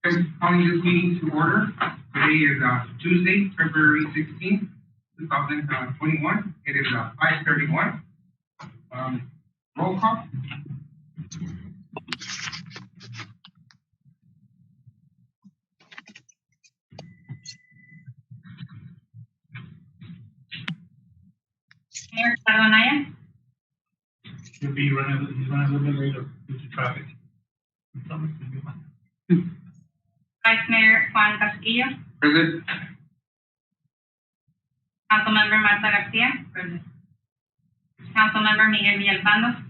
Calling this meeting to order. Today is Tuesday, February 16th, 2021. It is 5:31. Roll call. Mayor Anaya? He's running a little bit later due to traffic. Vice Mayor Juan Castillo? Present. Councilmember Marta Garcia? Present. Councilmember Miguel Villalpando?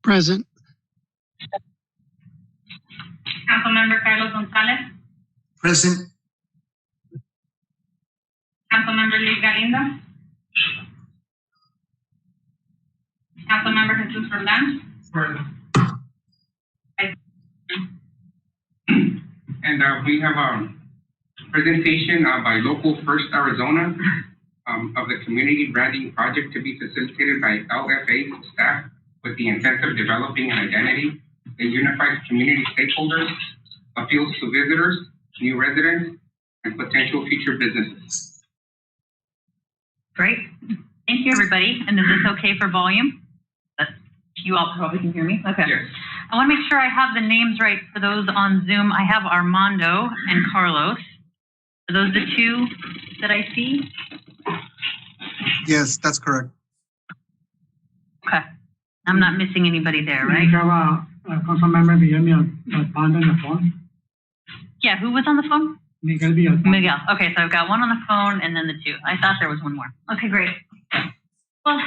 Present. Councilmember Carlos Gonzalez? Present. Councilmember Luis Galindo? Councilmember Jesus Roldán? Present. And we have a presentation by Local First Arizona of the community branding project to be facilitated by LFA staff with the intent of developing an identity that unifies community stakeholders, appeals to visitors, new residents, and potential future businesses. Great. Thank you, everybody. And is this okay for volume? You all probably can hear me? Okay. Yes. I want to make sure I have the names right for those on Zoom. I have Armando and Carlos. Are those the two that I see? Yes, that's correct. Okay. I'm not missing anybody there, right? We have Councilmember Miguel Villalpando on the phone. Yeah, who was on the phone? Miguel Villalpando. Miguel. Okay, so I've got one on the phone and then the two. I thought there was one more. Okay, great. Well,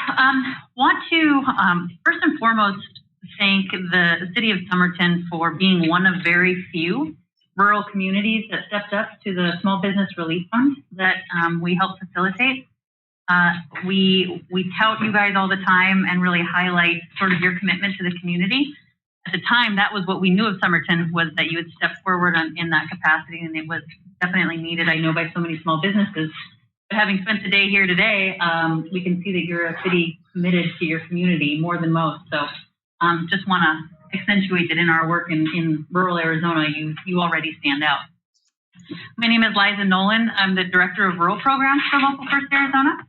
want to first and foremost thank the city of Somerton for being one of very few rural communities that stepped up to the Small Business Relief Fund that we help facilitate. We tout you guys all the time and really highlight sort of your commitment to the community. At the time, that was what we knew of Somerton, was that you had stepped forward in that capacity, and it was definitely needed, I know, by so many small businesses. But having spent the day here today, we can see that you're a city committed to your community more than most. So just want to accentuate that in our work in rural Arizona, you already stand out. My name is Liza Nolan. I'm the Director of Rural Programs for Local First Arizona.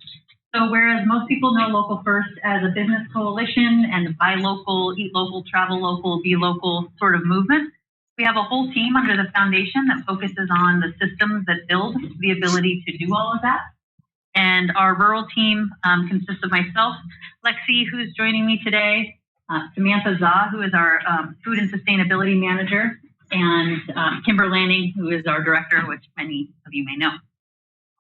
So whereas most people know Local First as a business coalition and the buy local, eat local, travel local, be local sort of movement, we have a whole team under the foundation that focuses on the systems that build the ability to do all of that. And our rural team consists of myself, Lexi, who's joining me today, Samantha Zah, who is our Food and Sustainability Manager, and Kimber Lanning, who is our Director, which many of you may know.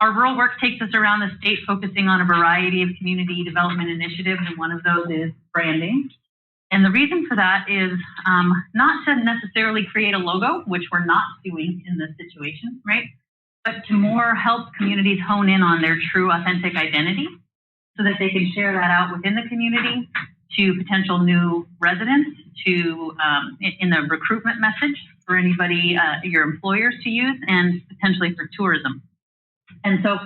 Our rural work takes us around the state, focusing on a variety of community development initiatives, and one of those is branding. And the reason for that is not to necessarily create a logo, which we're not doing in this situation, right? But to more help communities hone in on their true, authentic identity so that they can share that out within the community to potential new residents, to in the recruitment message for anybody, your employers to use, and potentially for tourism. And so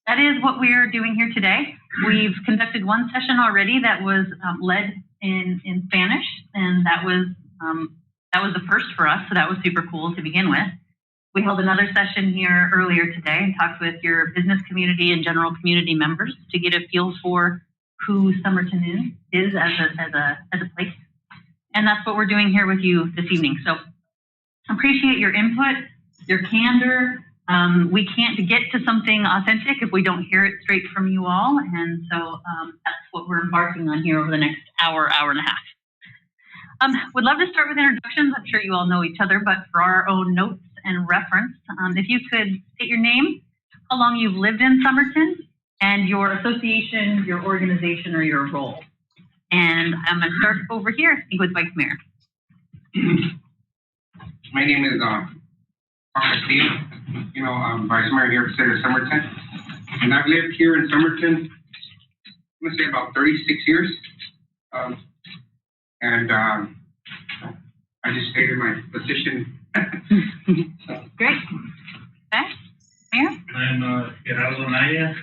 that is what we are doing here today. We've conducted one session already that was led in Spanish, and that was the first for us, so that was super cool to begin with. We held another session here earlier today and talked with your business community and general community members to get a feel for who Somerton is as a place. And that's what we're doing here with you this evening. So appreciate your input, your candor. We can't get to something authentic if we don't hear it straight from you all. And so that's what we're embarking on here over the next hour, hour and a half. Would love to start with introductions. I'm sure you all know each other, but for our own notes and reference, if you could state your name, how long you've lived in Somerton, and your association, your organization, or your role. And I'm going to start over here, I think, with Vice Mayor. My name is Juan Castillo. Vice Mayor here at the City of Somerton. And I've lived here in Somerton, I'm going to say about 36 years. I just stated my position. Great. Okay. Mayor? I'm Gerardo Naya.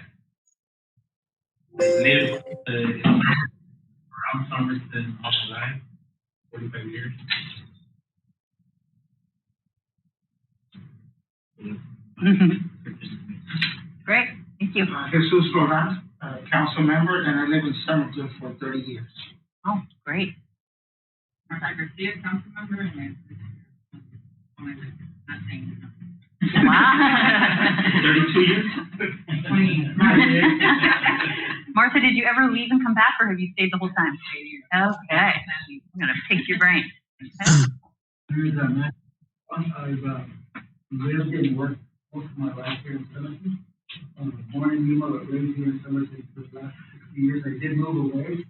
I live around Somerton all my life, 45 years. Great, thank you. Jesus Roland, council member, and I live in Somerton for 30 years. Oh, great. Martha Garcia, council member, and not saying Wow. 32 years? 20. Martha, did you ever leave and come back, or have you stayed the whole time? Okay, I'm gonna pick your brain. Okay. I've lived and worked most of my life here in Somerton. I was born in Yuma, but raised here in Somerton for the last 60 years. I did move away.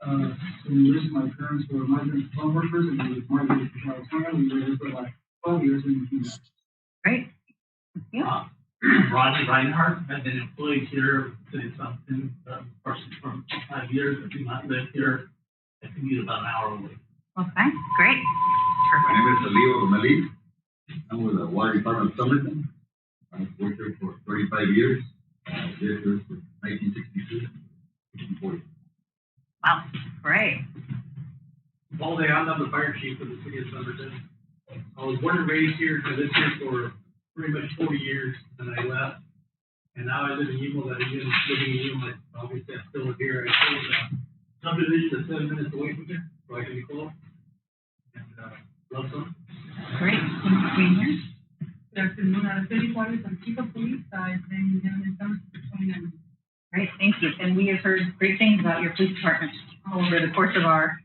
Some years my parents were migrant farm workers, and we migrated to California. We were here for like 12 years in Yuma. Great. Thank you. Roger Reinhardt, I've been employed here since something, person from 5 years. I do not live here. I commute about an hour away. Okay, great. My name is Leo Malik. I'm with the Water Department of Somerton. I've worked here for 35 years. Lived here since 1962, 1940. Wow, great. Paul Day, I'm the fire chief of the city of Somerton. I was born and raised here. I lived here for pretty much 40 years, and I left. And now I live in Yuma. I've been living in Yuma. Obviously, I still live here. I still live in a subdivision that's 7 minutes away from here, so I can be close. And love some. Great, thanks for being here. Good afternoon, Araceli Juarez, I'm chief of police. I've been living in Somerton for 29 years. Great, thank you. And we have heard great things about your police department over the course of our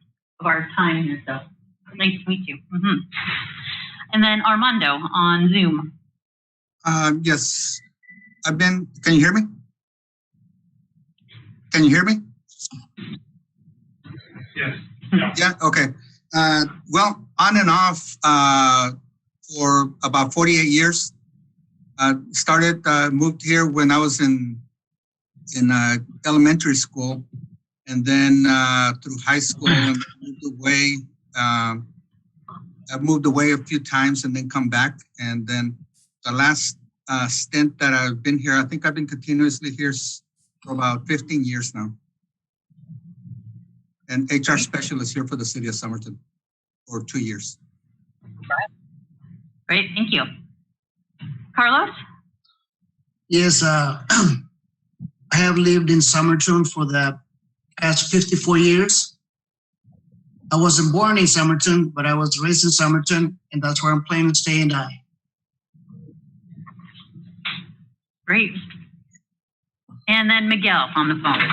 time here, so nice to meet you. And then Armando on Zoom. Yes, can you hear me? Can you hear me? Yes. Yeah, okay. Well, on and off for about 48 years. Moved here when I was in elementary school, and then through high school, and moved away. I've moved away a few times and then come back. And then the last stint that I've been here, I think I've been continuously here for about 15 years now. And HR specialist here for the city of Somerton for 2 years. Great, thank you. Carlos? Yes, I have lived in Somerton for the past 54 years. I wasn't born in Somerton, but I was raised in Somerton, and that's where I'm planning to stay and die. Great. And then Miguel on the phone.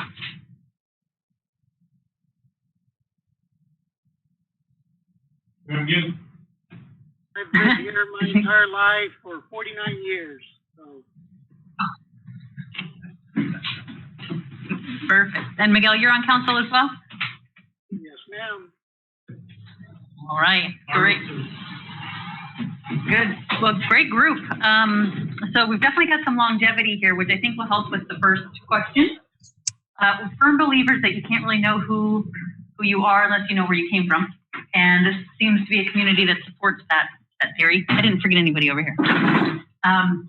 Very good. I've lived here my entire life for 49 years. So. Perfect. And Miguel, you're on council as well? Yes, ma'am. All right, great. Good. Well, great group. So we've definitely got some longevity here, which I think will help with the first question. We're firm believers that you can't really know who you are unless you know where you came from. And this seems to be a community that supports that theory. I didn't forget anybody over here.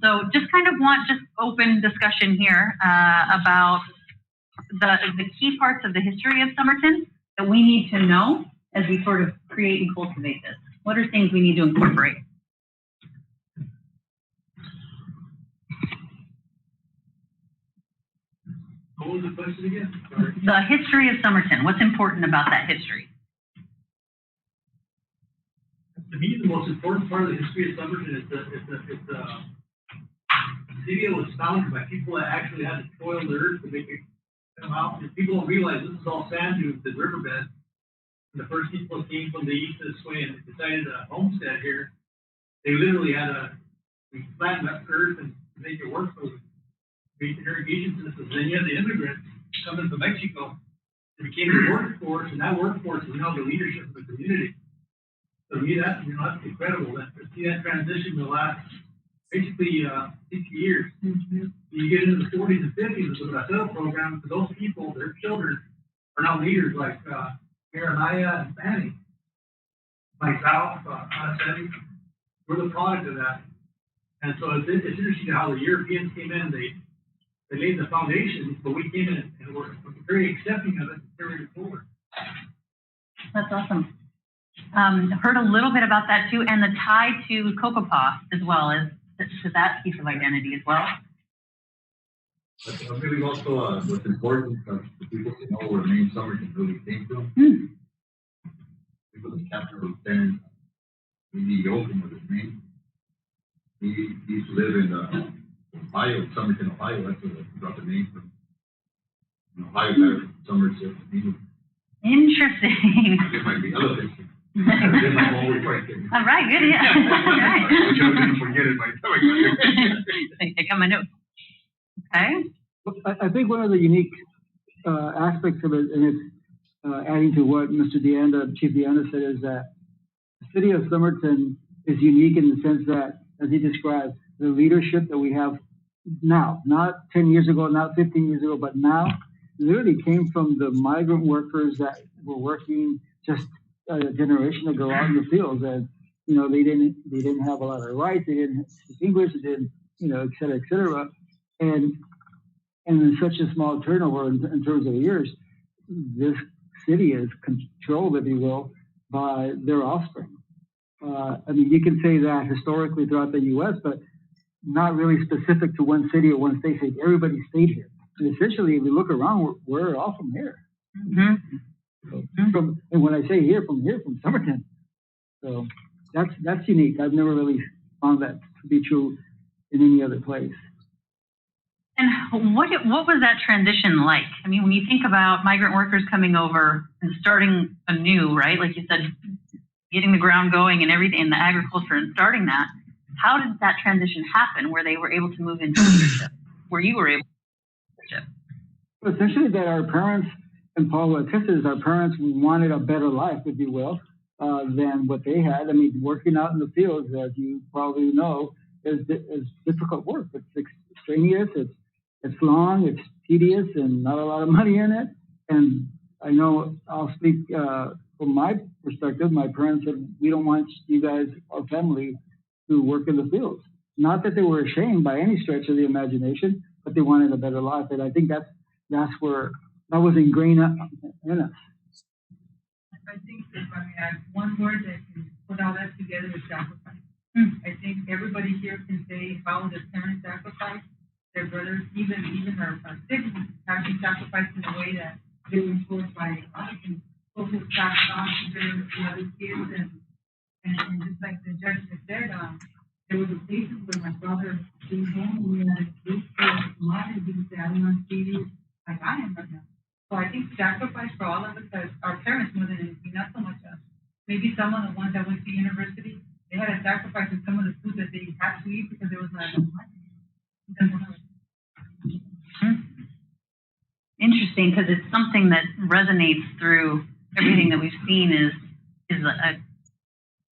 So just kind of want just open discussion here about the key parts of the history of Somerton that we need to know as we sort of create and cultivate this. What are things we need to incorporate? What was the question again? Sorry. The history of Somerton. What's important about that history? To me, the most important part of the history of Somerton is the city was founded by people that actually had to toil the earth to make it come out. And people don't realize this is all sand dunes and riverbed. And the first people came from the east this way and decided to homestead here. They literally had to flatten up earth and make it work for them. Create the irrigation systems. Then you had the immigrants coming from Mexico. They became the workforce, and that workforce is now the leadership of the community. So to me, that's incredible. To see that transition in the last basically 60 years. You get into the 40s and 50s with the Brazil program, for those people, their children are now leaders like Jeremiah and Fanny. Myself, Sandy, we're the product of that. And so it's interesting how the Europeans came in, they laid the foundation, but we came in and we're very accepting of it and carried it forward. That's awesome. Heard a little bit about that too, and the tie to Cocopah as well as to that piece of identity as well. But maybe also, what's important for people to know where main Somerton really came from. People in chapter lieutenant, Lee Yoakum was his name. He used to live in Ohio, Somerton, Ohio. That's where he got the name from. In Ohio, guy from Somerset. Interesting. It might be elephants. Then my mom was right there. All right, good, yeah. All right. Which I didn't forget it by the time I got my notes. Okay. I think one of the unique aspects of it, and it's adding to what Mr. Deanda, Chief Deanda said, is that the city of Somerton is unique in the sense that, as he described, the leadership that we have now, not 10 years ago, not 15 years ago, but now, literally came from the migrant workers that were working just a generation ago out in the fields. And, you know, they didn't have a lot of rights, they didn't speak English, they didn't, you know, et cetera, et cetera. And in such a small turnover in terms of years, this city is controlled, if you will, by their offspring. I mean, you can say that historically throughout the U.S., but not really specific to one city or one state. Everybody stayed here. And essentially, if you look around, we're all from here. So, and when I say here, from Somerton. So that's unique. I've never really found that to be true in any other place. And what was that transition like? I mean, when you think about migrant workers coming over and starting anew, right? Like you said, getting the ground going and everything in the agriculture and starting that, how did that transition happen where they were able to move into leadership, where you were able to leadership? Essentially that our parents, and Paul will attest to this, our parents wanted a better life, if you will, than what they had. I mean, working out in the fields, as you probably know, is difficult work. It's extraneous, it's long, it's tedious, and not a lot of money in it. And I know I'll speak from my perspective. My parents said, we don't want you guys, our family, to work in the fields. Not that they were ashamed by any stretch of the imagination, but they wanted a better life. And I think that's where that was ingrained in us. I think if I may add one word that can put all that together is sacrifice. I think everybody here can say how their parents sacrificed, their brothers, even our siblings have been sacrificed in a way that they were forced by us and social staff to the other kids and just like the judge has said, there was a cases where my brother came home and we had a case for a lot and he was down on TV like I am right now. So I think sacrifice for all of us, as our parents more than anything, not so much us. Maybe some of the ones that went to university, they had to sacrifice in some of the food that they had to eat because there was not enough money. Interesting, because it's something that resonates through everything that we've seen is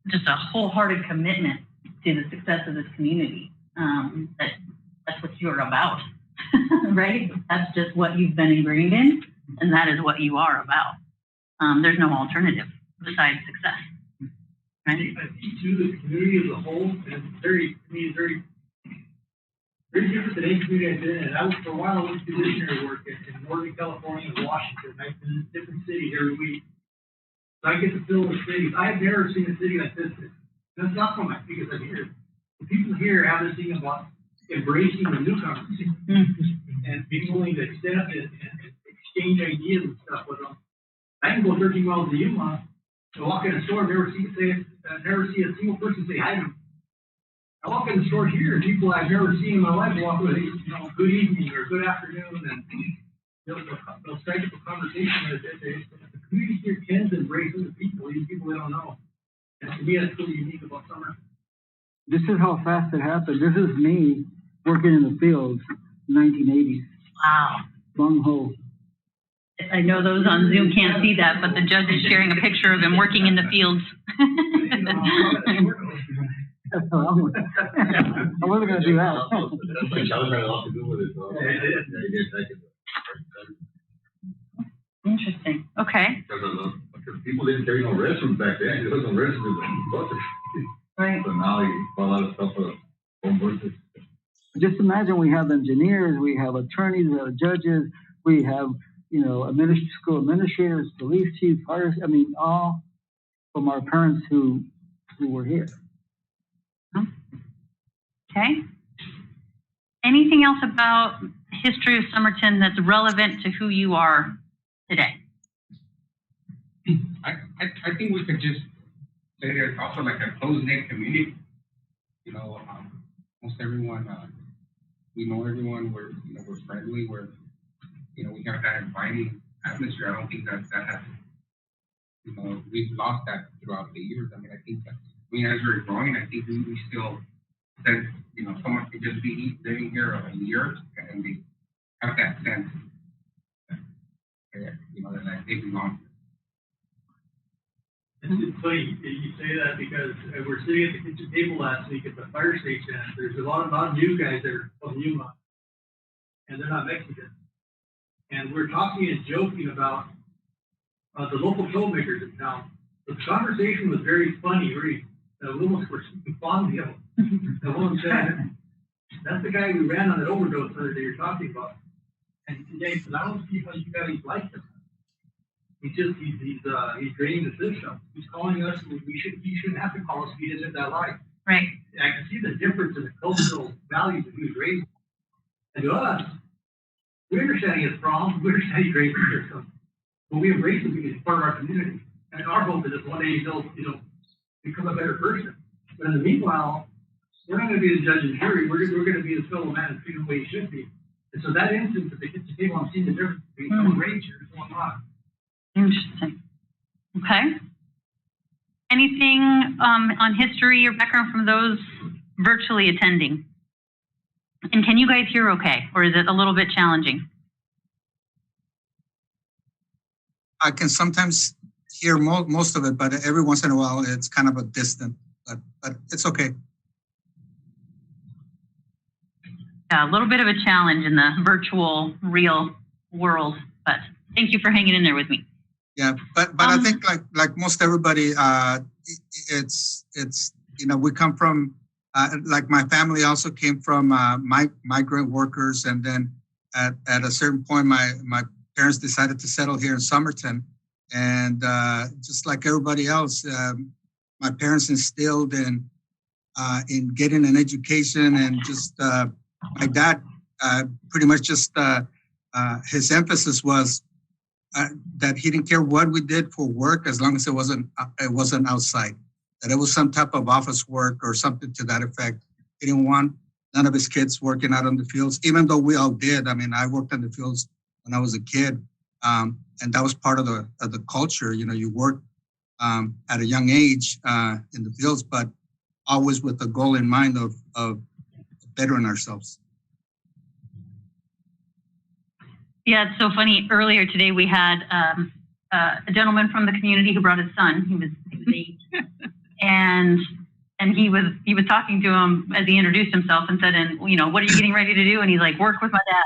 just a wholehearted commitment to the success of this community. That's what you're about, right? That's just what you've been ingrained in, and that is what you are about. There's no alternative besides success. Right? I think too, the community as a whole is very different than any community I've been in. For a while, I was doing missionary work in Northern California and Washington. I've been in different cities every week. So I get to fill the cities. I've never seen a city like this. That's not so much because I'm here. The people here have this thing about embracing the newcomers and being willing to accept it and exchange ideas and stuff with them. I can go 13 miles to Yuma and walk in a store and never see a single person say hi to me. I walk in the store here and people I've never seen in my life walk with, good evening or good afternoon, and they'll strike up a conversation. The community here tends to embrace other people, even people they don't know. And to me, that's really unique about summer. This is how fast it happened. This is me working in the fields in 1980s. Wow. Long haul. I know those on Zoom can't see that, but the judge is sharing a picture of him working in the fields. I wasn't going to do that. Interesting. Okay. Because people didn't carry no restrooms back then. There was no restrooms in buses. Right. So now you buy a lot of stuff for home buses. Just imagine we have engineers, we have attorneys, we have judges, we have, school administrators, police chiefs, fires, all from our parents who were here. Okay. Anything else about history of Somerton that's relevant to who you are today? I think we could just say that it's also like a close-knit community. You know, most everyone, we know everyone. We're friendly. We have that inviting atmosphere. I don't think that has, we've lost that throughout the years. I mean, as we're growing, I think we still sense, someone could just be living here a year and they have that sense that, that they belong. It's funny you say that because we're sitting at the kitchen table last week at the fire station. There's a lot of new guys that are from Yuma, and they're not Mexican. And we're talking and joking about the local troublemakers in town. The conversation was very funny. We almost were speaking fondly of him. And one said, "That's the guy we ran on that overdose the other day you're talking about." And today, said, "I don't see how you guys like him. He's draining the system. He's calling us. He shouldn't have to call us if he didn't live that life." Right. And I can see the difference in the cultural values that he was raised. And to us, we understand his problems. We understand he's raised the system, but we embrace him because he's part of our community. And our hope is that one day he'll, become a better person. But in the meanwhile, we're not going to be the judge and jury. We're going to be his fellow man and treat him the way he should be. And so that instance at the kitchen table, I'm seeing the difference between someone raised here and someone not. Interesting. Okay. Anything on history or background from those virtually attending? And can you guys hear okay, or is it a little bit challenging? I can sometimes hear most of it, but every once in a while it's kind of a distant, but it's okay. Yeah, a little bit of a challenge in the virtual, real world, but thank you for hanging in there with me. Yeah, but I think like most everybody, it's we come from like my family also came from migrant workers, and then at a certain point, my parents decided to settle here in Somerton, and just like everybody else, my parents instilled in getting an education, and just my dad pretty much just his emphasis was that he didn't care what we did for work as long as it wasn't outside, that it was some type of office work or something to that effect. He didn't want none of his kids working out on the fields, even though we all did. I mean, I worked on the fields when I was a kid, and that was part of the culture. You work at a young age in the fields, but always with the goal in mind of bettering ourselves. Yeah, it's so funny. Earlier today, we had a gentleman from the community who brought his son. He was 8, and he was talking to him as he introduced himself and said, "And what are you getting ready to do?" And he's like, "Work with my dad."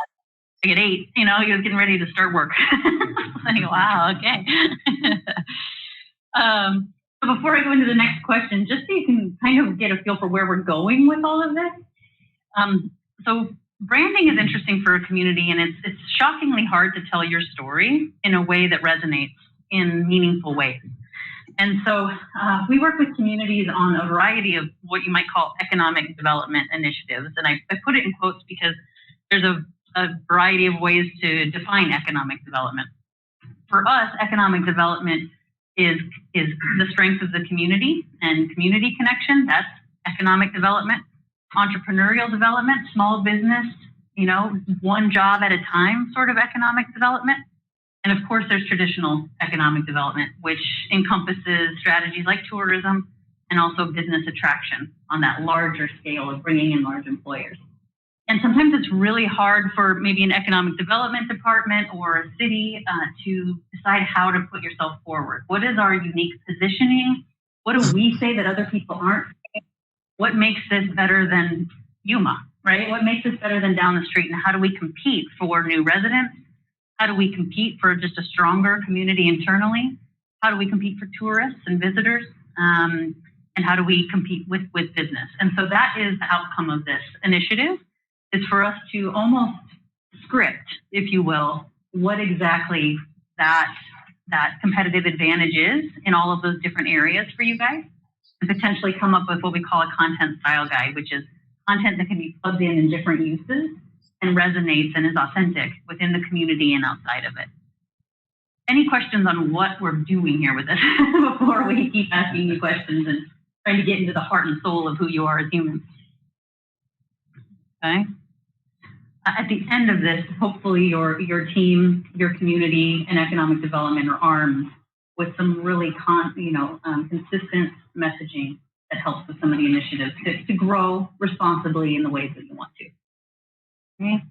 Like at 8, he was getting ready to start work. I go, wow, okay. So before I go into the next question, just so you can kind of get a feel for where we're going with all of this. So branding is interesting for a community, and it's shockingly hard to tell your story in a way that resonates in meaningful ways. And so we work with communities on a variety of what you might call economic development initiatives. And I put it in quotes because there's a variety of ways to define economic development. For us, economic development is the strength of the community and community connection. That's economic development. Entrepreneurial development, small business, one job at a time sort of economic development. And of course, there's traditional economic development, which encompasses strategies like tourism and also business attraction on that larger scale of bringing in large employers. And sometimes it's really hard for maybe an economic development department or a city to decide how to put yourself forward. What is our unique positioning? What do we say that other people aren't saying? What makes this better than Yuma, right? What makes this better than down the street? And how do we compete for new residents? How do we compete for just a stronger community internally? How do we compete for tourists and visitors? And how do we compete with business? And so that is the outcome of this initiative, is for us to almost script, if you will, what exactly that competitive advantage is in all of those different areas for you guys, and potentially come up with what we call a content style guide, which is content that can be plugged in different uses and resonates and is authentic within the community and outside of it. Any questions on what we're doing here with this before we keep asking you questions and trying to get into the heart and soul of who you are as humans? Okay. At the end of this, hopefully your team, your community, and economic development are armed with some really consistent messaging that helps with some of the initiatives to grow responsibly in the ways that you want to. Okay.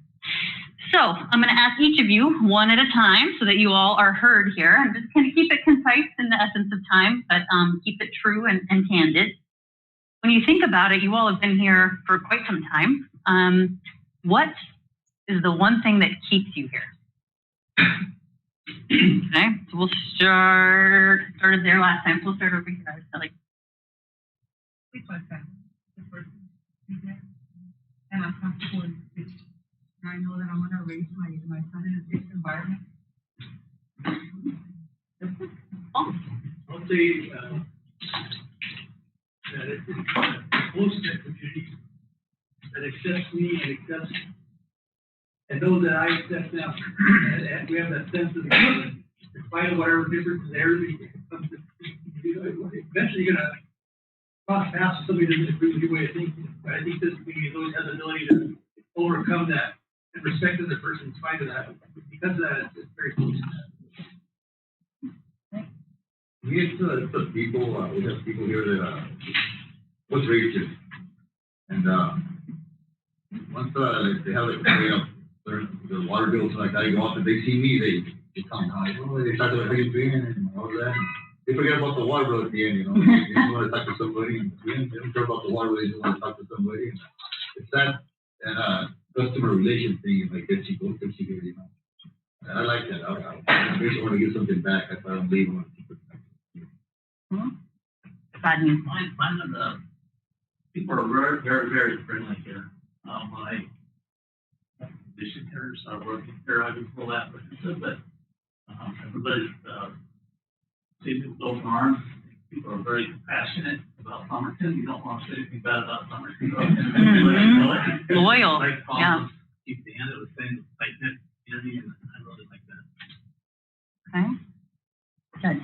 So I'm going to ask each of you one at a time so that you all are heard here. I'm just going to keep it concise in the essence of time, but keep it true and candid. When you think about it, you all have been here for quite some time. What is the one thing that keeps you here? Okay, so we'll started there last time, so we'll start over here. It's my family, the person who's there, and I'm comfortable in this. And I know that I'm gonna raise my son in a safe environment. I'll say, that it's a close-knit community that accepts me and accepts, and knows that I accept them. And we have that sense of, in spite of whatever differences there, eventually you're gonna cross paths with somebody who doesn't agree with your way of thinking. But I think this community always has the ability to overcome that and respect the other person in spite of that. Because of that, it's very close. It's the people, we have people here that, what's racist? And, once, they have the water bills, like, I go out and they see me, they come out, they talk about how you doing and all that. They forget about the water bill at the end, They want to talk to somebody, and they don't care about the water bill, they just want to talk to somebody. And it's that, and, customer relation thing, like, gets you go, And I like that. I basically want to give something back. If I don't leave, I want to keep it back. Mine are the people are very, very, very friendly here. My visitors are working here. I can pull that but everybody's seems with open arms. People are very compassionate about Somerton. You don't want to say anything bad about Somerton. Loyal. Yeah. Keep the end of the thing, tight knit community, and I really like that. Okay. Good.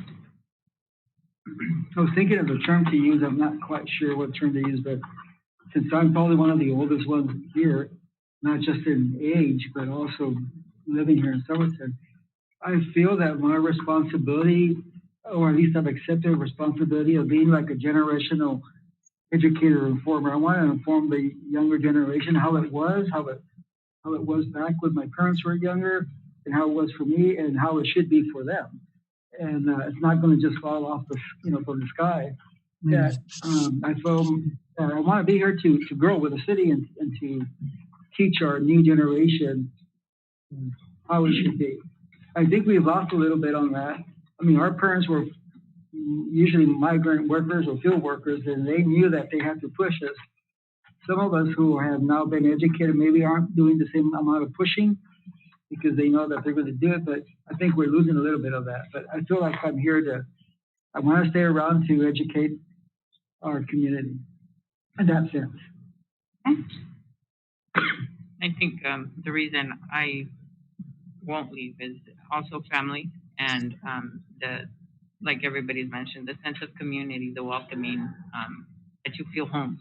I was thinking of the term to use. I'm not quite sure what term to use, but since I'm probably one of the oldest ones here, not just in age, but also living here in Somerton, I feel that my responsibility, or at least I've accepted a responsibility of being like a generational educator, informer. I want to inform the younger generation how it was back when my parents were younger, and how it was for me, and how it should be for them. And it's not going to just fall off from the sky. That I feel that I want to be here to grow with the city and to teach our new generation how it should be. I think we've lost a little bit on that. I mean, our parents were usually migrant workers or field workers, and they knew that they had to push us. Some of us who have now been educated maybe aren't doing the same amount of pushing because they know that they're going to do it, but I think we're losing a little bit of that. But I feel like I want to stay around to educate our community in that sense. I think the reason I won't leave is also family and like everybody's mentioned, the sense of community, the welcoming, that you feel home.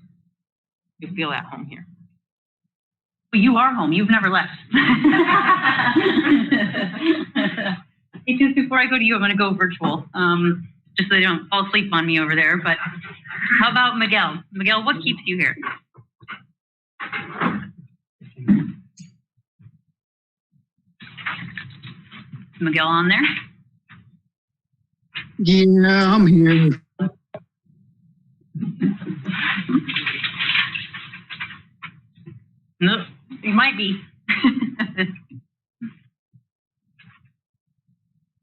You feel at home here. Well, you are home. You've never left. Hey, just before I go to you, I'm going to go virtual, just so they don't fall asleep on me over there. But how about Miguel? Miguel, what keeps you here? Is Miguel on there? Yeah, I'm here. Nope, you might be.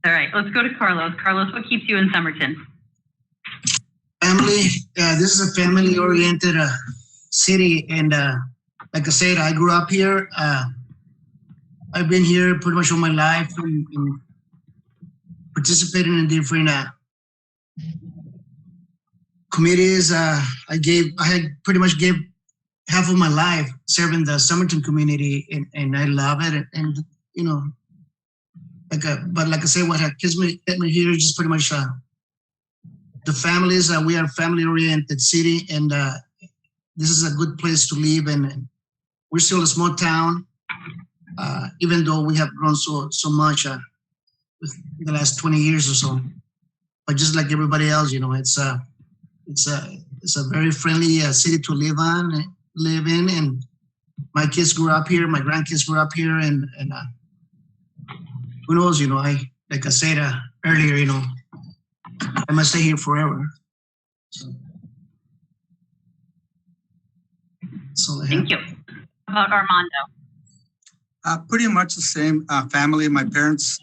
All right, let's go to Carlos. Carlos, what keeps you in Somerton? Family. This is a family-oriented city, and like I said, I grew up here. I've been here pretty much all my life and participating in different committees. I had pretty much gave half of my life serving the Somerton community, and I love it. And you know, but like I say, what gets me here is just pretty much the families. We are a family-oriented city, and this is a good place to live. And we're still a small town, even though we have grown so much with the last 20 years or so. But just like everybody else, you know, it's a very friendly city to live in. And my kids grew up here, my grandkids grew up here, and who knows, you know, like I said earlier, you know, I must stay here forever. So Thank you. How about Armando? Pretty much the same family. My parents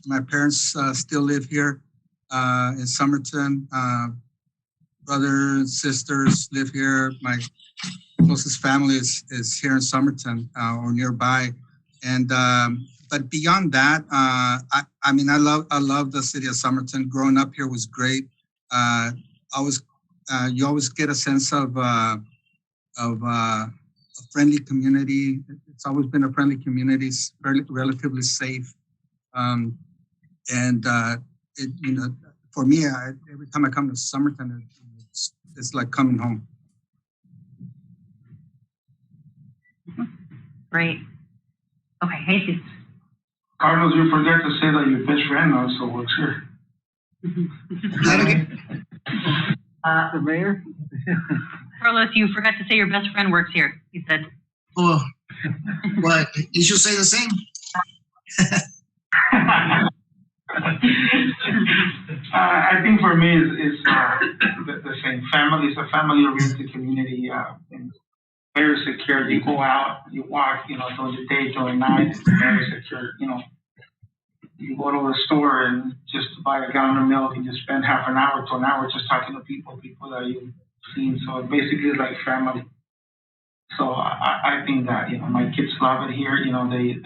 still live here in Somerton. Brothers and sisters live here. My closest family is here in Somerton or nearby. And but beyond that, I mean, I love the city of Somerton. Growing up here was great. You always get a sense of a friendly community. It's always been a friendly community, relatively safe. And you know, for me, every time I come to Somerton, it's like coming home. Great. Okay, Jesus. Carlos, you forget to say that your best friend also works here. The mayor? Carlos, you forgot to say your best friend works here, you said. Oh, well, you should say the same. I think for me, it's the same. Family is a family-oriented community, and very secure. You go out, you walk, you know, during the day, during the night, it's very secure. You know, you go to the store and just buy a gallon of milk and just spend half an hour to an hour just talking to people that you've seen. So basically, it's like family. So I think that, you know, my kids love it here. You know, they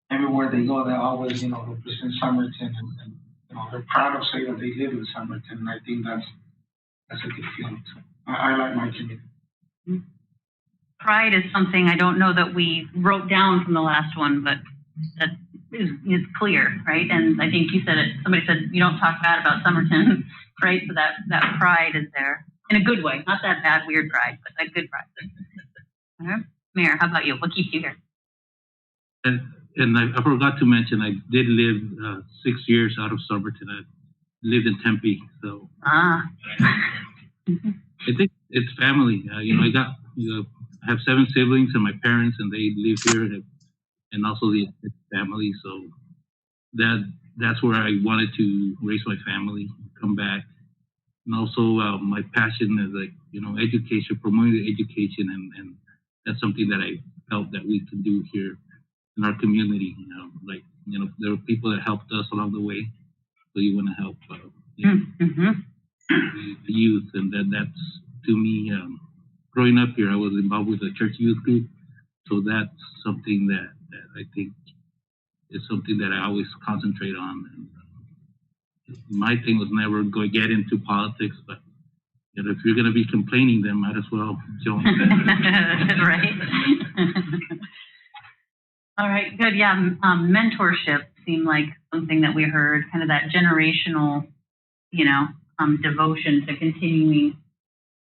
everywhere they go, they always, you know, represent Somerton, and you know, they're proud of saying that they live in Somerton. And I think that's a good feeling. So I like my community. Pride is something I don't know that we wrote down from the last one, but that is clear, right? And I think you said it. Somebody said you don't talk bad about Somerton, right? So that pride is there in a good way, not that bad, weird pride, but that good pride. All right. Mayor, how about you? What keeps you here? And I forgot to mention, I did live 6 years out of Somerton. I lived in Tempe, so I think it's family. You know, I have 7 siblings and my parents, and they live here, and also the family. So that's where I wanted to raise my family, come back, and also my passion is, like, you know, education, promoting education, and that's something that I felt that we can do here in our community. You know, like, you know, there are people that helped us along the way, so you want to help the youth, and that's, to me, growing up here, I was involved with the church youth group, so that's something that I think is something that I always concentrate on. And my thing was never going to get into politics, but you know, if you're going to be complaining, then might as well join. Right. All right, good. Yeah, mentorship seemed like something that we heard, kind of that generational, you know, devotion to continuing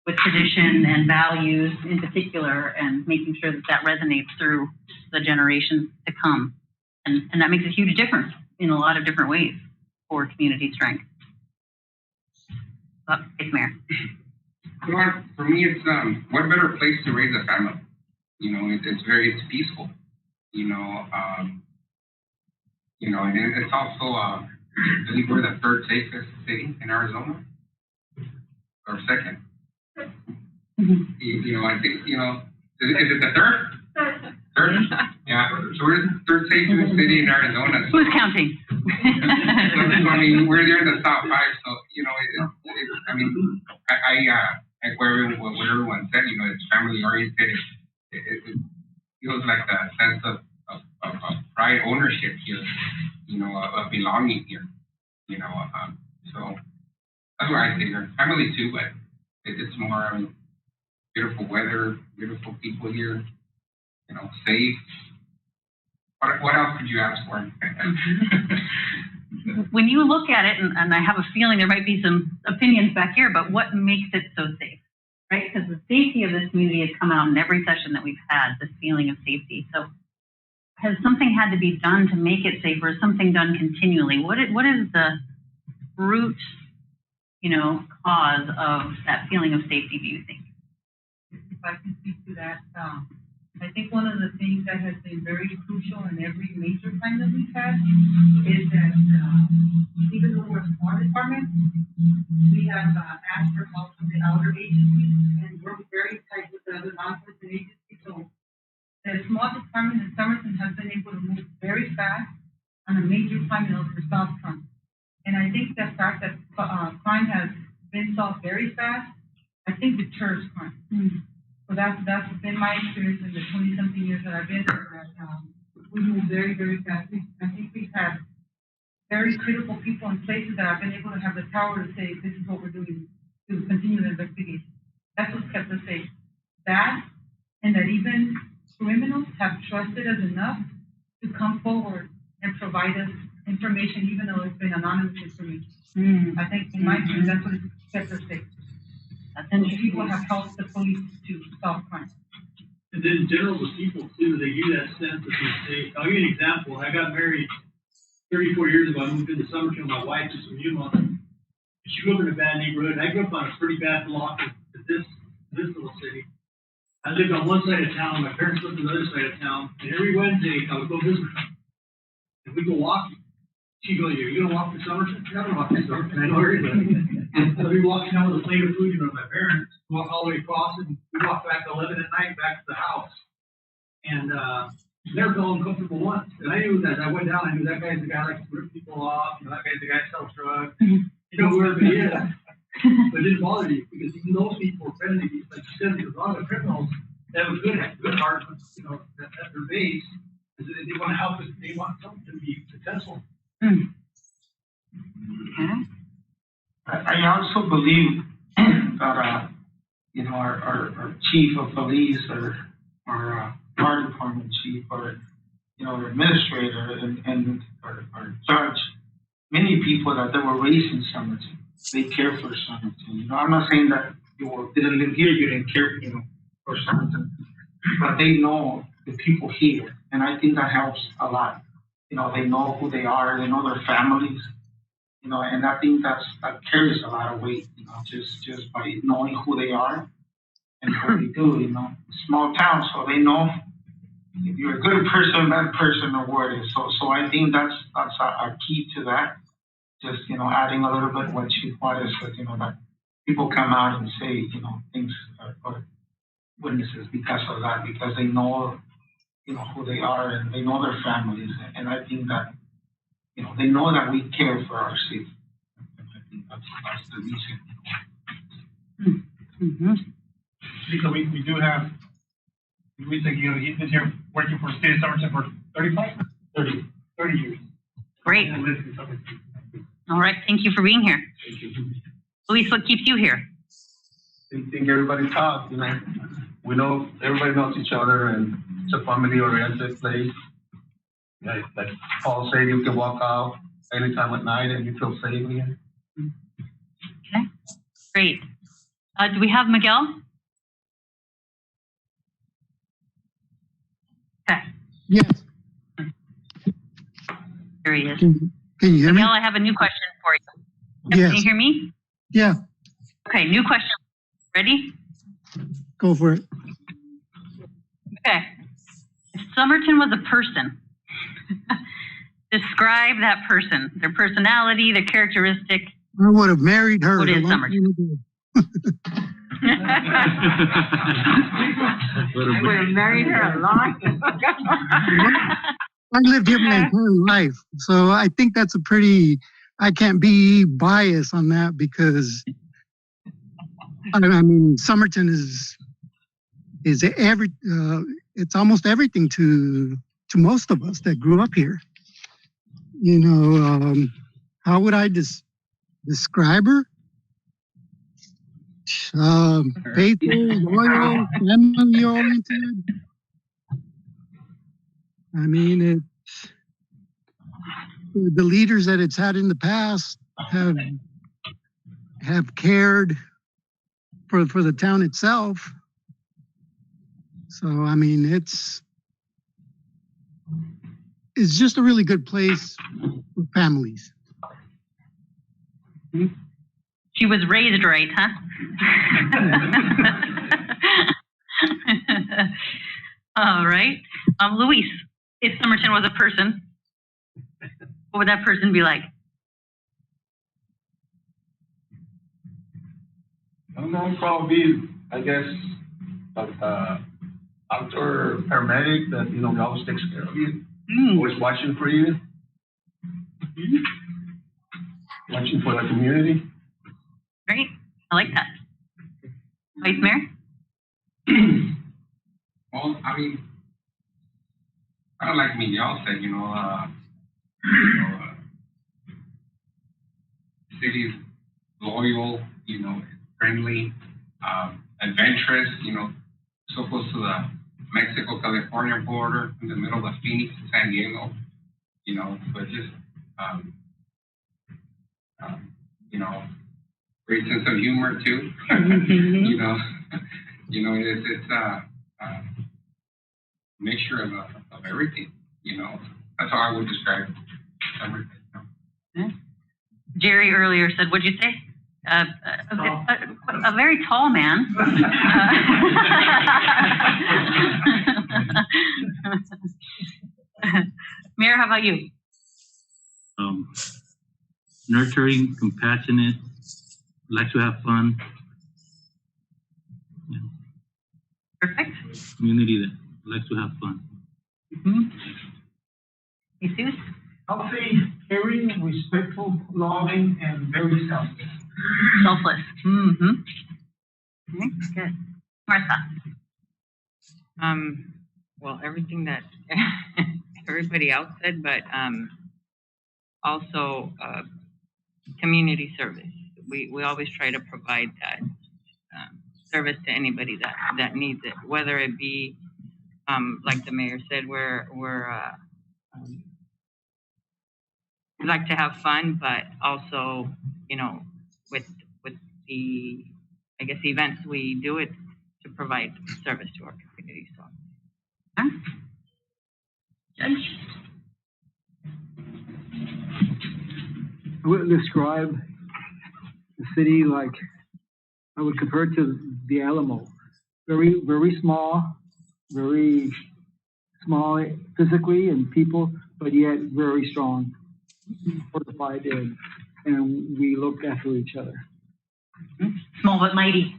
with tradition and values in particular, and making sure that resonates through the generations to come. And that makes a huge difference in a lot of different ways for community strength. It's Mayor. For me, it's what better place to raise a family? You know, it's peaceful. You know, and it's also I believe we're the 3rd safest city in Arizona, or 2nd. You know, I think, you know, is it the 3rd? 3rd? Yeah. So we're the 3rd safest city in Arizona. So, who's counting? so, I mean, we're there in the top 5. So, you know, I mean, like what everyone said, you know, it's family oriented. It feels like the sense of pride, ownership here, you know, of belonging here, you know. So that's what I think. Family too, but it's more beautiful weather, beautiful people here, you know, safe. What else could you ask for? When you look at it, and I have a feeling there might be some opinions back here, but what makes it so safe, right? Because the safety of this community has come out in every session that we've had, this feeling of safety. So has something had to be done to make it safer? Is something done continually? What is the root, you know, cause of that feeling of safety, do you think? If I can speak to that, I think one of the things that has been very crucial in every major plan that we've had is that even though we're a small department, we have asked for help from the outer agencies and work very tight with the other law enforcement agencies. So the small department in Somerton has been able to move very fast on a major crime over the South Front. And I think the fact that crime has been solved very fast, I think deters crime. So that's been my experience in the 20-something years that I've been there. That we move very, very fast. I think we've had very critical people in places that have been able to have the power to say, this is what we're doing to continue the investigation. That's what's kept us safe. That, and that even criminals have trusted us enough to come forward and provide us information, even though it's been anonymous information. I think, in my opinion, that's what has kept us safe. And people have helped the police to solve crime. And then in general, the people too, they give that sense that they're safe. I'll give you an example. I got married 34 years ago. I moved into Somerton. My wife is from Yuma. She grew up in a bad neighborhood. I grew up on a pretty bad block of this little city. I lived on one side of town. My parents lived on the other side of town. And every Wednesday, I would go visit her. And we'd go walking. She'd go, "You're going to walk to Somerton?" "I'm going to walk to Somerton. I know where it is." So we walked down with a plate of food, you know, my parents, walk all the way across, and we walked back at 11 at night back to the house. And never felt uncomfortable once. And I knew that as I went down, I knew that guy's the guy that likes to rip people off, you know, that guy's the guy that sells drugs. You know, wherever he is. But it didn't bother you, because even those people were friendly, like you said, because a lot of criminals that have a good heart, you know, at their base, is that they want to help us, they want something to be successful. I also believe that, you know, our chief of police or our fire department chief or, you know, our administrator and our judge, many people that they were raised in Somerton, they care for Somerton. You know, I'm not saying that you didn't live here, you didn't care, you know, for Somerton, but they know the people here, and I think that helps a lot. You know, they know who they are, they know their families, you know, and I think that carries a lot of weight, you know, just by knowing who they are and what they do, you know. Small town, so they know if you're a good person, bad person, or what it is. So I think that's a key to that. Just, you know, adding a little bit what Chief Juarez said, you know, that people come out and say, you know, things or witnesses because of that, because they know, you know, who they are and they know their families. And I think that, you know, they know that we care for our city. And I think that's the reason. Lisa, we do have, we think, you know, he's been here working for the state of Somerton for 30 years. Great. All right, thank you for being here. Thank you. Luis, what keeps you here? I think everybody talks, you know. We know, everybody knows each other, and it's a family-oriented place. Like Paul said, you can walk out anytime at night and you feel safe here. Okay, great. Do we have Miguel? Okay. Yes. There he is. Can you hear me? Miguel, I have a new question for you. Yes. Can you hear me? Yeah. Okay, new question. Ready? Go for it. Okay. If Somerton was a person, describe that person, their personality, their characteristic. I would have married her. What is Somerton? I would have married her a lot. I lived here my entire life, so I think that's a pretty. I can't be biased on that because I mean Somerton is every. It's almost everything to most of us that grew up here. You know, how would I describe her? faithful, loyal, family oriented. I mean, the leaders that it's had in the past have cared for the town itself. So I mean, it's just a really good place for families. She was raised right, huh? All right. Luis, if Somerton was a person, what would that person be like? I don't know, probably, I guess, outdoor paramedic that, always takes care of you, always watching for you, watching for the community. Great. I like that. Vice Mayor? Well, I mean, kind of like Miguel said, city is loyal, friendly, adventurous, so close to the Mexico-California border, in the middle of Phoenix, San Diego, but just, great sense of humor too. It's a mixture of everything. That's how I would describe everything. Yeah. Jerry earlier said, what'd you say? A very tall man. Mayor, how about you? Nurturing, compassionate, like to have fun. Yeah. Perfect. Community that likes to have fun. Jesus? Healthy, caring, respectful, loving, and very selfless. Selfless. Okay, good. Martha? Well, everything that everybody else said, but also community service. We always try to provide that service to anybody that needs it, whether it be like the mayor said, we're we like to have fun, but also, with the, I guess, events we do it to provide service to our community. So, Judge? I would describe the city like I would compare it to the Alamo. Very, very small physically and people, but yet very strong, fortified, and we look after each other. Small but mighty.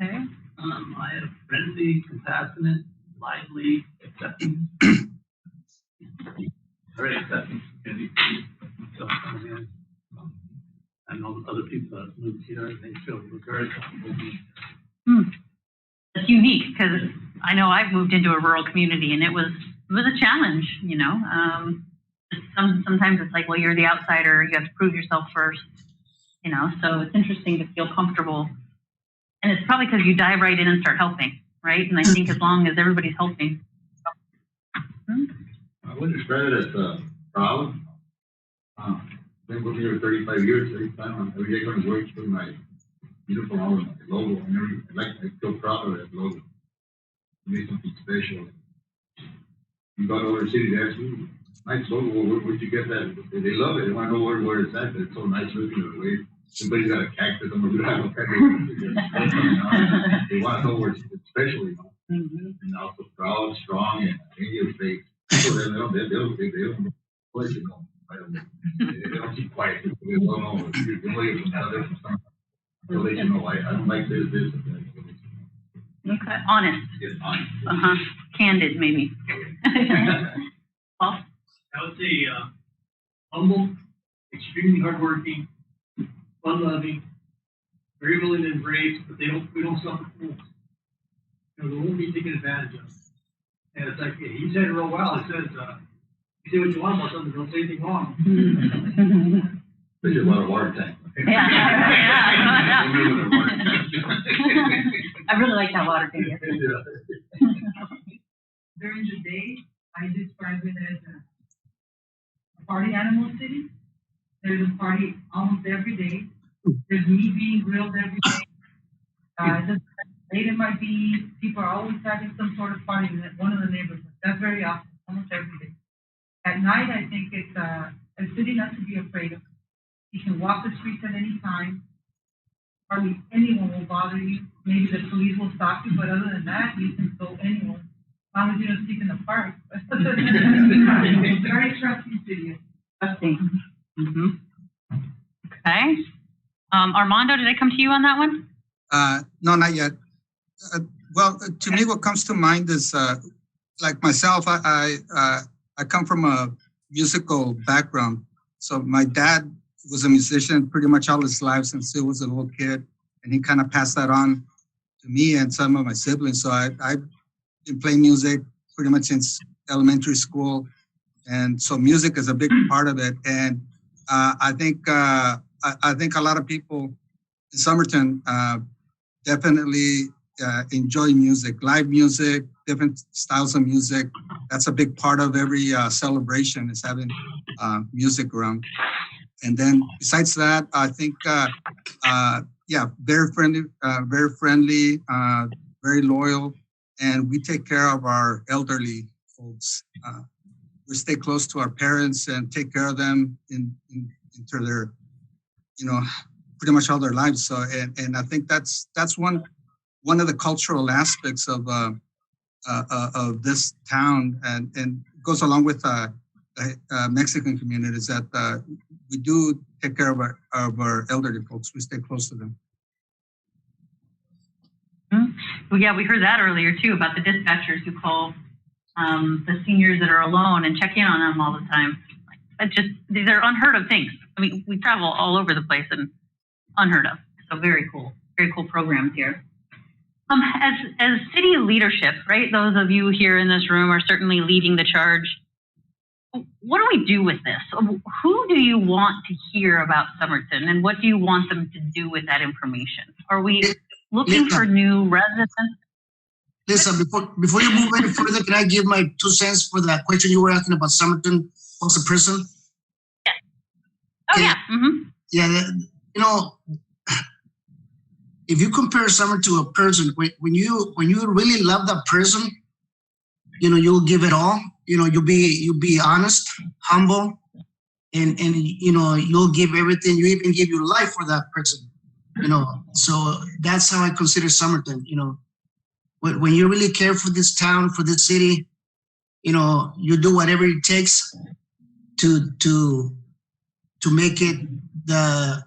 Okay. I am friendly, compassionate, lively, accepting. Very accepting. So, I know other people that moved here and they feel very comfortable. It's unique because I know I've moved into a rural community and it was a challenge, sometimes it's like, well, you're the outsider, you have to prove yourself first, so it's interesting to feel comfortable. And it's probably because you dive right in and start helping, right? And I think as long as everybody's helping. I would describe it as proud. I've been working here 35 years. Every day going to work with my uniform on, my logo, and I feel proud of that logo. It made something special. You go to other cities, they ask me, nice logo, where'd you get that? They love it. They want to know where it's at. It's so nice looking the way. Somebody's got a cactus. I'm going to have a cactus. They want to know where it's special, And also proud, strong, and in your face. So they don't let you know. They don't keep quiet. They don't know. They'll let you know. They'll let you know. I don't like this, and that. Okay, honest. Yes, honest. Candid, maybe. Paul? I would say humble, extremely hardworking, fun-loving, very willing to embrace, but we don't suffer fools. We won't be taken advantage of. And it's like, he said it real well. He says, you say what you want about something, don't say anything wrong. There's a lot of water tank. Yeah. I really like that water thing. During the day, I describe it as a party animal city. There's a party almost every day. There's meat being grilled every day. Just late it might be, people are always having some sort of party in one of the neighborhoods. That's very often, almost every day. At night, I think it's a city not to be afraid of. You can walk the streets at any time. Hardly anyone will bother you. Maybe the police will stop you, but other than that, you can go anywhere. As long as you don't sleep in the park. It's very trusting city. Trusting. Okay. Armando, did I come to you on that one? No, not yet. Well, to me, what comes to mind is like myself. I come from a musical background, so my dad was a musician pretty much all his life since he was a little kid, and he kind of passed that on to me and some of my siblings. So I've been playing music pretty much since elementary school, and so music is a big part of it. And I think a lot of people in Somerton definitely enjoy music, live music, different styles of music. That's a big part of every celebration, is having music around. And then besides that, I think, very friendly, very loyal, and we take care of our elderly folks. We stay close to our parents and take care of them into their, pretty much all their lives. So, and I think that's one of the cultural aspects of this town, and goes along with Mexican communities, that we do take care of our elderly folks. We stay close to them. Well, yeah, we heard that earlier too, about the dispatchers who call the seniors that are alone and check in on them all the time. These are unheard of things. I mean, we travel all over the place and unheard of. So very cool programs here. As city leadership, right? Those of you here in this room are certainly leading the charge. What do we do with this? Who do you want to hear about Somerton, and what do you want them to do with that information? Are we looking for new residents? Listen, before you move any further, can I give my 2 cents for that question you were asking about Somerton as a person? Yeah. Oh, yeah. Yeah, if you compare Somerton to a person, when you really love that person, you'll give it all. You'll be honest, humble, and you'll give everything. You even give your life for that person. So that's how I consider Somerton. When you really care for this town, for this city, you do whatever it takes to make it the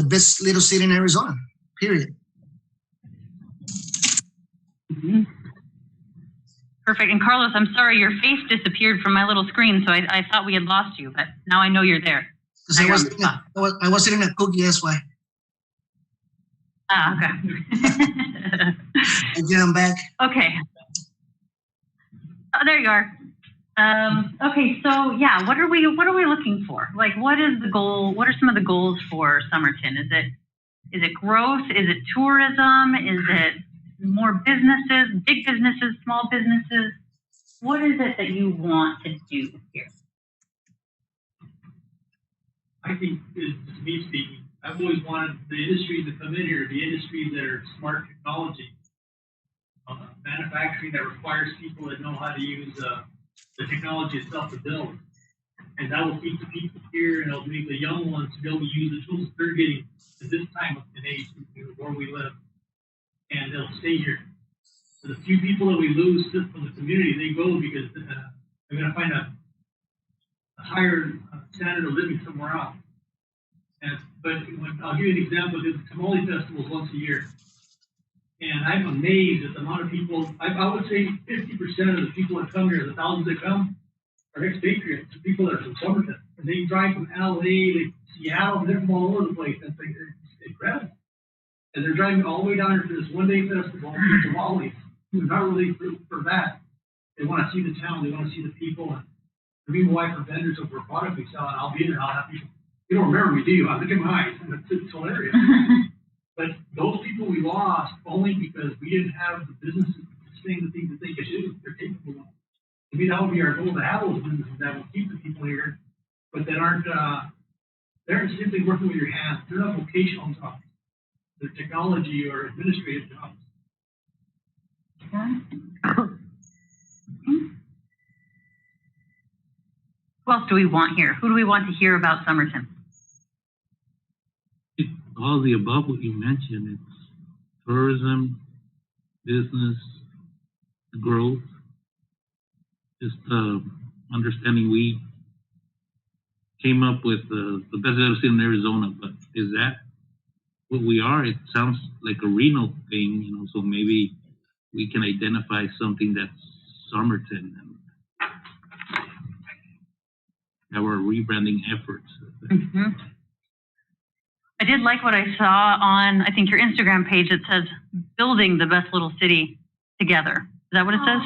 best little city in Arizona, period. Perfect. And Carlos, I'm sorry, your face disappeared from my little screen, so I thought we had lost you, but now I know you're there. I was eating a cookie, that's why. Ah, okay. Okay, I'm back. Okay. Oh, there you are. Okay, so yeah, what are we looking for? Like, what is the goal? What are some of the goals for Somerton? Is it growth? Is it tourism? Is it more businesses, big businesses, small businesses? What is it that you want to do here? I think, this is me speaking, I've always wanted the industries that come in here to be industries that are smart technology, manufacturing that requires people that know how to use the technology itself to build. And that will keep the people here, and it'll make the young ones to be able to use the tools they're getting at this time of an age where we live. And they'll stay here. So the few people that we lose from the community, they go because they're going to find a higher standard of living somewhere else. But I'll give you an example. There's tamale festivals once a year. And I'm amazed at the amount of people. I would say 50% of the people that come here, the thousands that come, are expatriates, people that are from Somerton. And they drive from LA to Seattle, and they're from all over the place. And it's incredible. And they're driving all the way down here for this one-day festival for tamales. Not really for that. They want to see the town. They want to see the people. And me and my wife are vendors of our product we sell, and I'll be there. I'll have people You don't remember me, do you? I look at my eyes, and it's hilarious. But those people we lost only because we didn't have the businesses saying the things that they could do. They're capable of. To me, that would be our goal, to have those businesses that will keep the people here, but that aren't, they're simply working with your hands. They're not vocational jobs. They're technology or administrative jobs. Who else do we want here? Who do we want to hear about Somerton? All the above what you mentioned, it's tourism, business, growth, just understanding we came up with the best I've ever seen in Arizona, but is that what we are? It sounds like a Reno thing, you know, so maybe we can identify something that's Somerton and our rebranding efforts. Mm-hmm. I did like what I saw on, I think, your Instagram page. It says, building the best little city together. Is that what it says?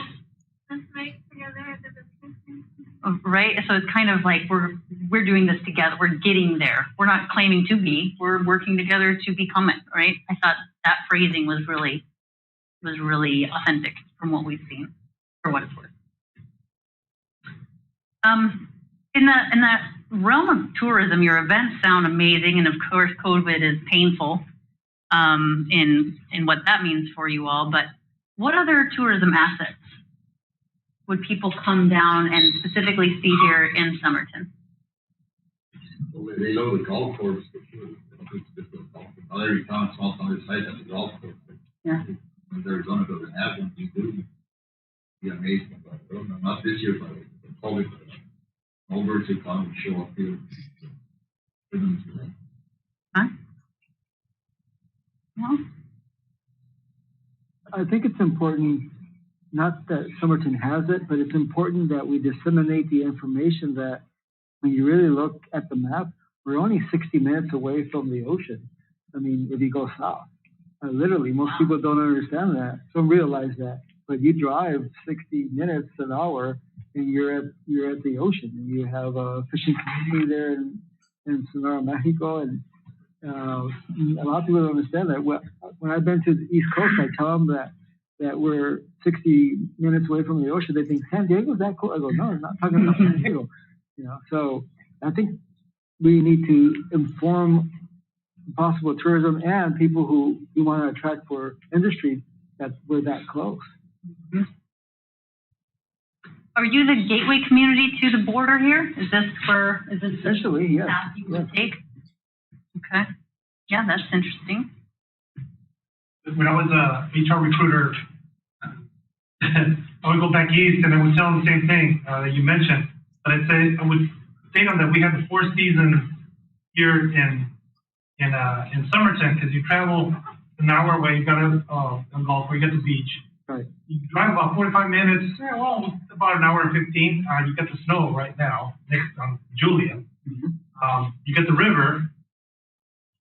Let's make together the best city. Right? So it's kind of like we're doing this together. We're getting there. We're not claiming to be. We're working together to become it, right? I thought that phrasing was really authentic from what we've seen, for what it's worth. In that realm of tourism, your events sound amazing, and of course, COVID is painful in what that means for you all. But what other tourism assets would people come down and specifically see here in Somerton? Well, they know the golf course for sure. Not every town, small town, site has a golf course. Yeah. When Arizona doesn't have one, you do. Be amazing. But not this year, but COVID. Over to come show up here. Huh? Well, I think it's important, not that Somerton has it, but it's important that we disseminate the information that when you really look at the map, we're only 60 minutes away from the ocean. I mean, if you go south, literally, most people don't understand that, don't realize that. But you drive 60 minutes an hour, and you're at the ocean, and you have a fishing community there in Sonora, Mexico, and a lot of people don't understand that. When I've been to the East Coast, I tell them that we're 60 minutes away from the ocean. They think San Diego's that cool. I go, no, I'm not talking about San Diego. You know, so I think we need to inform possible tourism and people who we want to attract for industry that we're that close. Mm-hmm. Are you the gateway community to the border here? Is this essentially, yes. Path you would take? Okay. Yeah, that's interesting. When I was a HR recruiter, I would go back east and I would tell them the same thing that you mentioned. But I would state on that we have the 4 seasons here in Somerton, because you travel an hour away, you got to golf, where you get the beach. Right. You drive about 45 minutes, about an hour and 15. You get the snow right now, next on Julian. Mm-hmm. You get the river.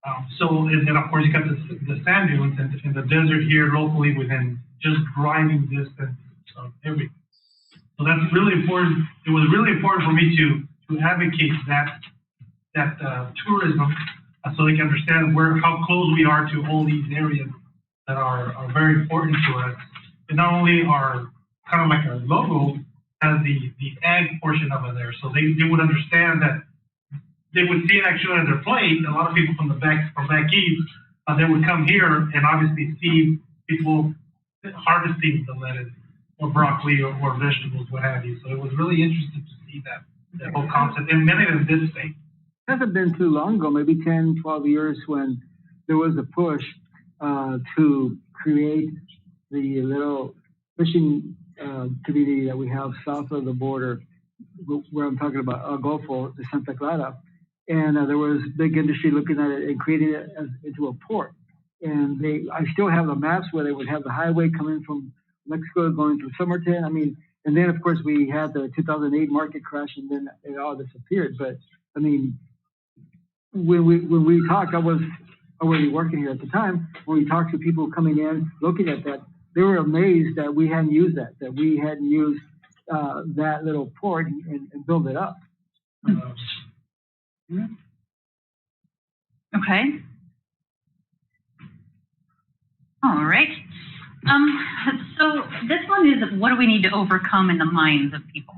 And then, of course, you got the sand dunes and the desert here locally within just driving distance of everything. So that's really important. It was really important for me to advocate that tourism so they can understand how close we are to all these areas that are very important to us. And not only are kind of like our logo has the ag portion of it there, so they would understand that they would see it actually on their plate. A lot of people from back east, they would come here and obviously see people harvesting the lettuce or broccoli or vegetables, what have you. So it was really interesting to see that whole concept, and many of this state. It hasn't been too long ago, maybe 10, 12 years, when there was a push to create the little fishing community that we have south of the border, where I'm talking about Golfo de Santa Clara. And there was big industry looking at it and creating it into a port. And I still have the maps where they would have the highway coming from Mexico going to Somerton. I mean, and then of course we had the 2008 market crash, and then it all disappeared. But I mean, when we talked, I was already working here at the time. When we talked to people coming in, looking at that, they were amazed that we hadn't used that we hadn't used that little port and built it up. Okay. All right. So this one is, what do we need to overcome in the minds of people?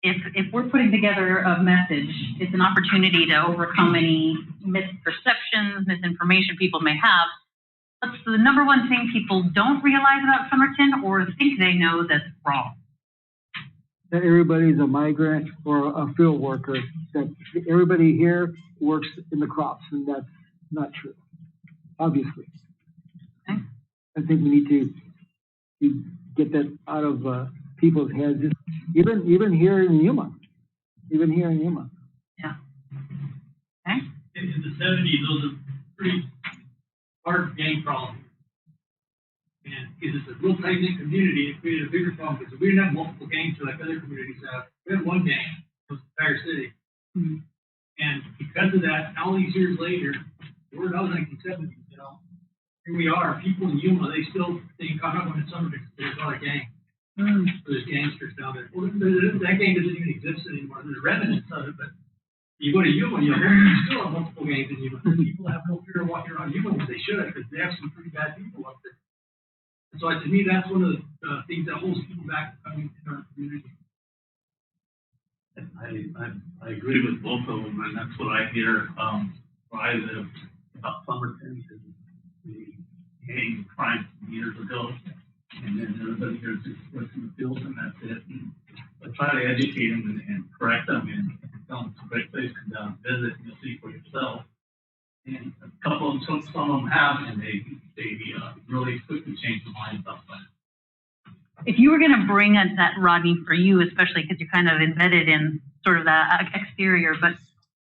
If we're putting together a message, it's an opportunity to overcome any misperceptions, misinformation people may have. What's the number one thing people don't realize about Somerton or think they know that's wrong? That everybody's a migrant or a field worker. That everybody here works in the crops, and that's not true, obviously. Okay. I think we need to get that out of people's heads, even here in Yuma. Yeah. Okay. In the 70s, those are pretty hard gang problems. And because it's a real tight-knit community, it created a bigger problem because we didn't have multiple gangs like other communities have. We had one gang, it was the entire city. Mm-hmm. And because of that, all these years later, we're in the 1970s, you know, here we are, people in Yuma, they still think, I'm not going to Somerton because there's not a gang. There's gangsters down there. Well, that gang doesn't even exist anymore. There's remnants of it, but you go to Yuma, you still have multiple gangs in Yuma. People have no fear of walking around Yuma, but they should, because they have some pretty bad people up there. And so to me, that's one of the things that holds people back from coming to our community. I agree with both of them, and that's what I hear where I live about Somerton, the gang crime years ago, and then everybody here just works in the field, and that's it. And I try to educate them and correct them and tell them it's a great place to come down and visit, and you'll see for yourself. And a couple of them, some of them have, and they really quickly change their minds about that. If you were going to bring that, Rodney, for you, especially because you're kind of embedded in sort of that exterior, but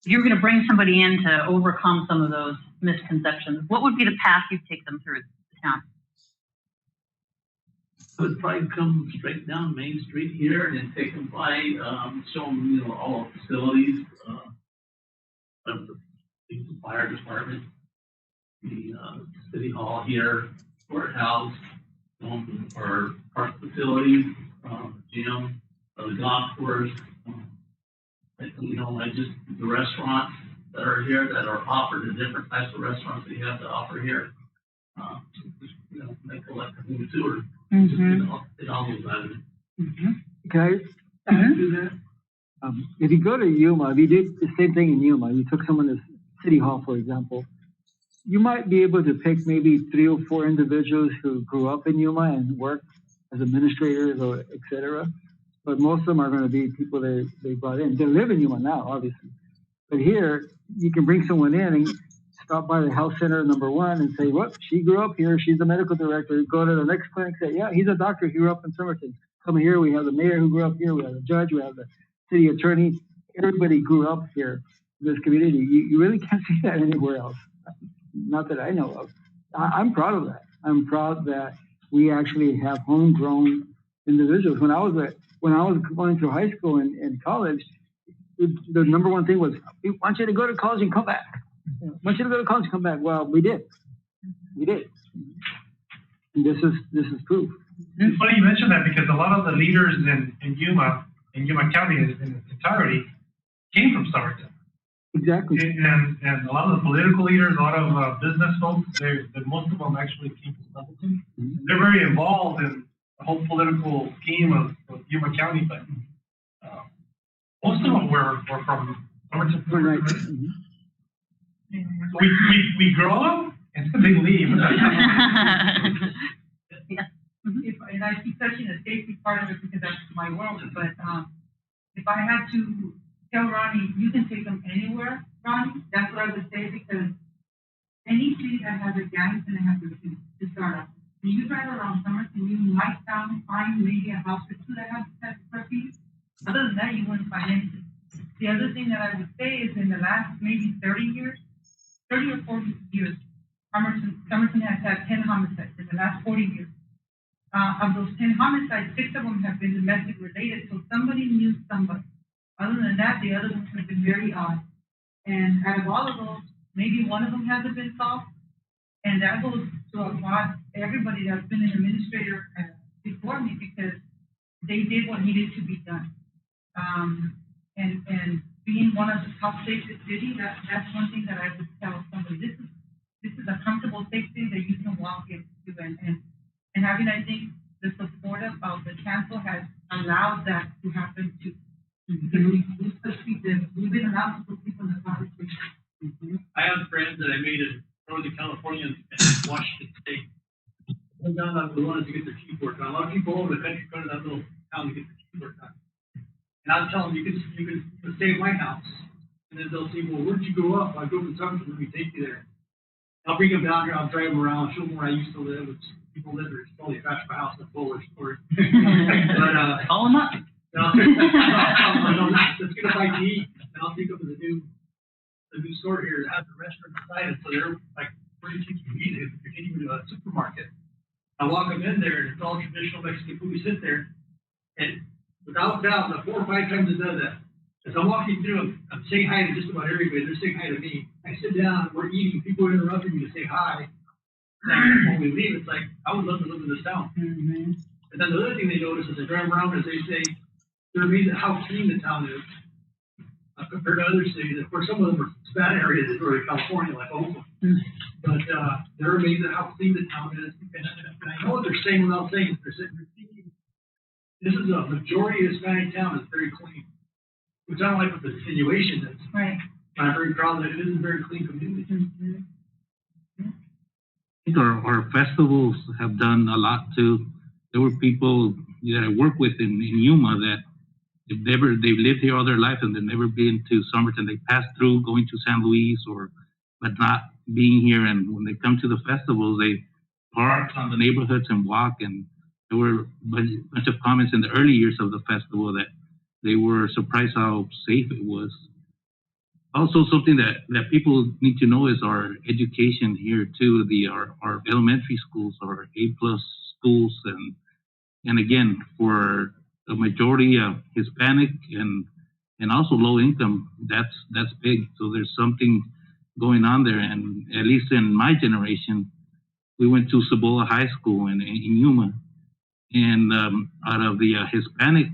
if you were going to bring somebody in to overcome some of those misconceptions, what would be the path you'd take them through the town? I would probably come straight down Main Street here and then take them by, show them, all the facilities of the fire department, the city hall here, courthouse, our park facilities, gym, the golf course, the restaurants that are here that are offered, the different types of restaurants that you have to offer here. Make a collective tour. It all goes out of it. Can I do that? If you go to Yuma, if you did the same thing in Yuma, you took someone to City Hall, for example, you might be able to pick maybe 3 or 4 individuals who grew up in Yuma and worked as administrators or et cetera. But most of them are going to be people they brought in. They live in Yuma now, obviously. But here, you can bring someone in and stop by the health center number 1 and say, well, she grew up here. She's the medical director. Go to the next clinic, say, yeah, he's a doctor. He grew up in Somerton. Come here. We have the mayor who grew up here. We have the judge. We have the city attorney. Everybody grew up here in this community. You really can't see that anywhere else. Not that I know of. I'm proud of that. I'm proud that we actually have homegrown individuals. When I was going through high school and college, the number 1 thing was, we want you to go to college and come back. I want you to go to college and come back. Well, we did. And this is proof. It's funny you mentioned that because a lot of the leaders in Yuma County in its entirety came from Somerton. Exactly. And a lot of the political leaders, a lot of business folks, most of them actually came from Somerton. They're very involved in the whole political scheme of Yuma County, but most of them were from Somerton. Right. We grow up and then they leave. And I keep touching the safety part of it because that's my world, but if I had to tell Ronnie, you can take them anywhere, Ronnie, that's what I would say, because any city that has a gang is going to have to start up. When you drive around Somerton, you might find maybe a house or 2 that has curfews. Other than that, you wouldn't find anything. The other thing that I would say is in the last maybe 30 or 40 years, Somerton has had 10 homicides in the last 40 years. Of those 10 homicides, 6 of them have been domestic related, so somebody knew somebody. Other than that, the other ones have been very odd. And out of all of those, maybe one of them hasn't been solved. And that goes to applaud everybody that's been an administrator before me because they did what needed to be done. And being one of the top safest cities, that's one thing that I would tell somebody. everybody, this is a comfortable, safe thing that you can walk into, and having, I think, the support of the council has allowed that to happen too. We've been allowed to put people in the conversation. I have friends that I made in Northern California and Washington State. Come down on the one to get their keyboard done. A lot of people over the country go to that little town to get their keyboard done. And I'll tell them, you can stay at my house. And then they'll say, well, where'd you grow up? I grew up in Somerton, let me take you there. I'll bring them down here, I'll drive them around, show them where I used to live. It's, people live there, it's probably attached my house in a Polish story. But, call them up. Let's get a bite to eat, and I'll take them to the new store here that has a restaurant inside it. So they're like, where do you think you eat it? You're taking me to a supermarket. I walk them in there, and it's all traditional Mexican food. We sit there, and without doubt, the 4 or 5 times it does that. As I'm walking through, I'm saying hi to just about everybody. They're saying hi to me. I sit down, we're eating, people are interrupting me to say hi. And when we leave, it's like, I would love to live in this town. And then the other thing they notice as I drive around is they say, they're amazed at how clean the town is compared to other cities. Of course, some of them are bad areas in Northern California, like Oakland. But they're amazed at how clean the town is. And I know what they're saying without saying it. They're thinking, this is a majority Hispanic town that's very clean. Which I don't like what the insinuation is. Right. But I'm very proud that it is a very clean community. I think our festivals have done a lot too. There were people that I work with in Yuma that they've lived here all their life and they've never been to Somerton. They passed through going to San Luis but not being here. And when they come to the festivals, they park on the neighborhoods and walk. And there were a bunch of comments in the early years of the festival that they were surprised how safe it was. Also, something that people need to know is our education here too. Our elementary schools are A+ schools, and again, for a majority of Hispanic and also low income, that's big. So there's something going on there. And at least in my generation, we went to Cibola High School in Yuma, and out of the Hispanic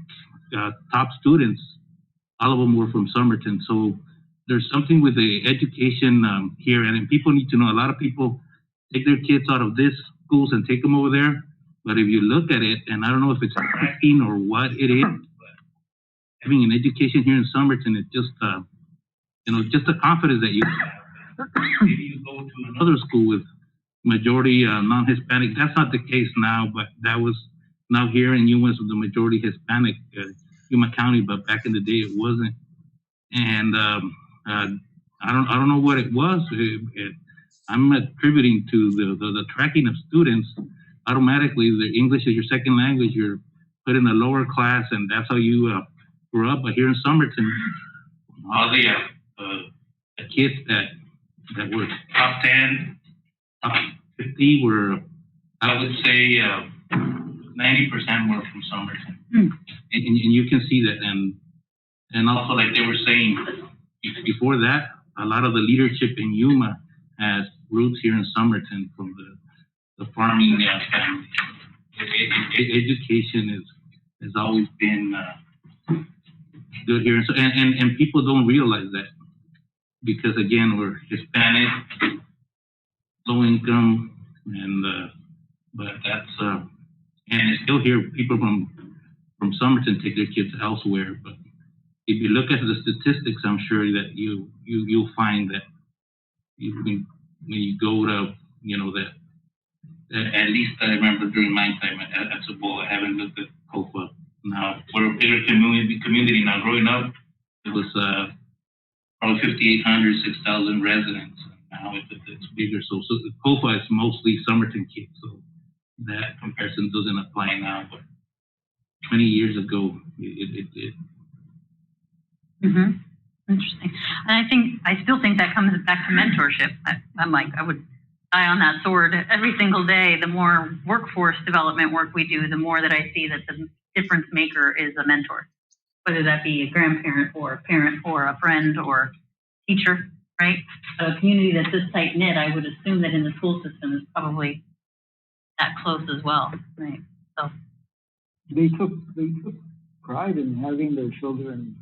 top students, all of them were from Somerton. So there's something with the education here, and people need to know. A lot of people take their kids out of these schools and take them over there. But if you look at it, and I don't know if it's tracking or what it is, but having an education here in Somerton, it's just, just the confidence that you have. Maybe you go to another school with majority non-Hispanic. That's not the case now, but that was now here in Yuma, the majority Hispanic, Yuma County, but back in the day it wasn't. And I don't know what it was. I'm attributing to the tracking of students. Automatically, the English is your second language. You're put in a lower class, and that's how you grew up. But here in Somerton, all the kids that were top 10, top 50 were, I would say, 90% were from Somerton. And you can see that. And also, like they were saying, before that, a lot of the leadership in Yuma has roots here in Somerton from the farming family. Education has always been good here. And people don't realize that because, again, we're Hispanic, low income, but that's, and it's still here, people from Somerton take their kids elsewhere. But if you look at the statistics, I'm sure that you'll find that when you go to, that at least I remember during my time at Cibola, I haven't looked at COFA. Now, we're a bigger community now. Growing up, it was probably 5,800, 6,000 residents. Now it's bigger. So COFA is mostly Somerton kids. So that comparison doesn't apply now. But 20 years ago, it did. Interesting. And I still think that comes back to mentorship. I would die on that sword every single day. The more workforce development work we do, the more that I see that the difference maker is a mentor, whether that be a grandparent or a parent or a friend or teacher, right? A community that's this tight knit, I would assume that in the school system is probably that close as well, right? So they took pride in having their children,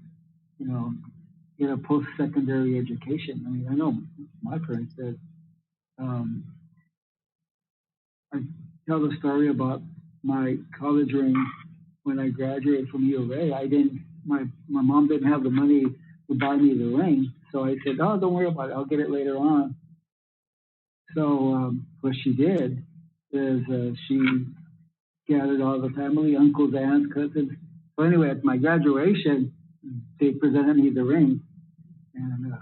get a post-secondary education. I mean, I know my parents did. I tell the story about my college ring when I graduated from U of A. My mom didn't have the money to buy me the ring, so I said, "Oh, don't worry about it. I'll get it later on." So what she did is she gathered all the family, uncles, aunts, cousins. So anyway, at my graduation, they presented me the ring, and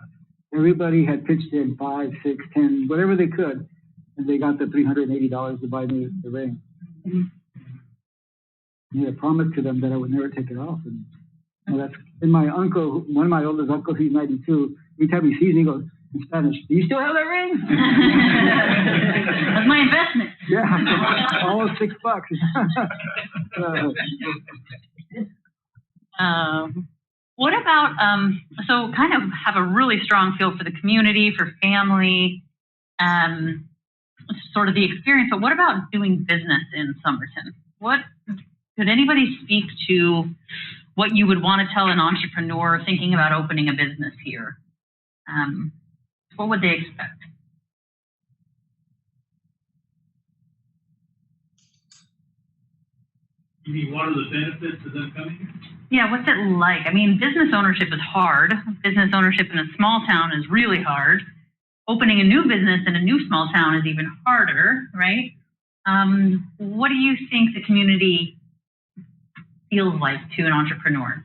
everybody had pitched in 5, 6, 10, whatever they could, and they got the $380 to buy me the ring. I made a promise to them that I would never take it off, and that's. And my uncle, one of my oldest uncles, he's 92. Every time he sees me, he goes in Spanish, "Do you still have that ring?" That's my investment. Yeah, almost $6. What about, so kind of have a really strong feel for the community, for family, sort of the experience, but what about doing business in Somerton? Could anybody speak to what you would want to tell an entrepreneur thinking about opening a business here? What would they expect? You mean what are the benefits of them coming here? Yeah, what's it like? I mean, business ownership is hard. Business ownership in a small town is really hard. Opening a new business in a new small town is even harder, right? What do you think the community feels like to an entrepreneur?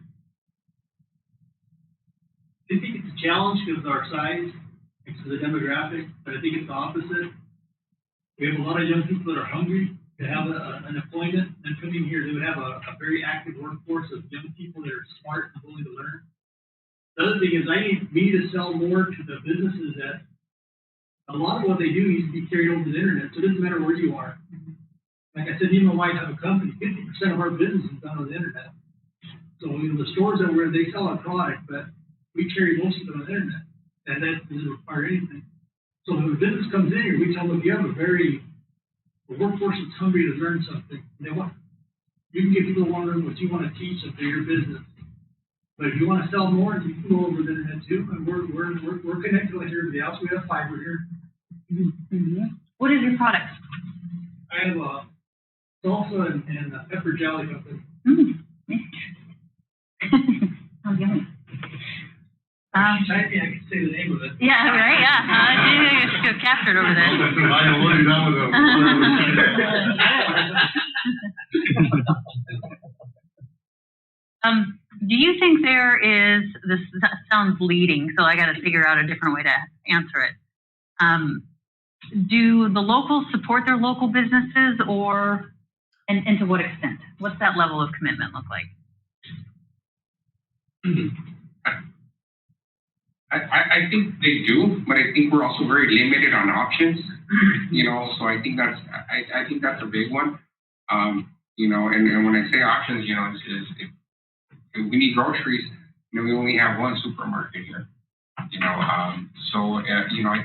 I think it's a challenge because of our size, because of the demographic, but I think it's the opposite. We have a lot of young people that are hungry to have an employment, and coming here, they would have a very active workforce of young people that are smart and willing to learn. The other thing is we need to sell more to the businesses that a lot of what they do needs to be carried over to the internet, so it doesn't matter where you are. Like I said, me and my wife have a company, 50% of our business is done on the internet. So the stores that we're in, they sell our product, but we carry most of it on the internet, and that doesn't require anything. So when a business comes in here, we tell them, if you have a workforce that's hungry to learn something, you can get people to want to learn what you want to teach them for your business. But if you want to sell more, you can go over the internet too, and we're connected like everybody else. We have fiber here. Mm-hmm. What is your product? I have a salsa and a pepper jelly company. How yummy. I can say the name of it. Yeah, right, yeah. It's got captured over there. Do you think there is, this sounds leading, so I got to figure out a different way to answer it. Do the locals support their local businesses, and to what extent? What's that level of commitment look like? I think they do, but I think we're also very limited on options. So I think that's a big one. And when I say options, if we need groceries, we only have one supermarket here. I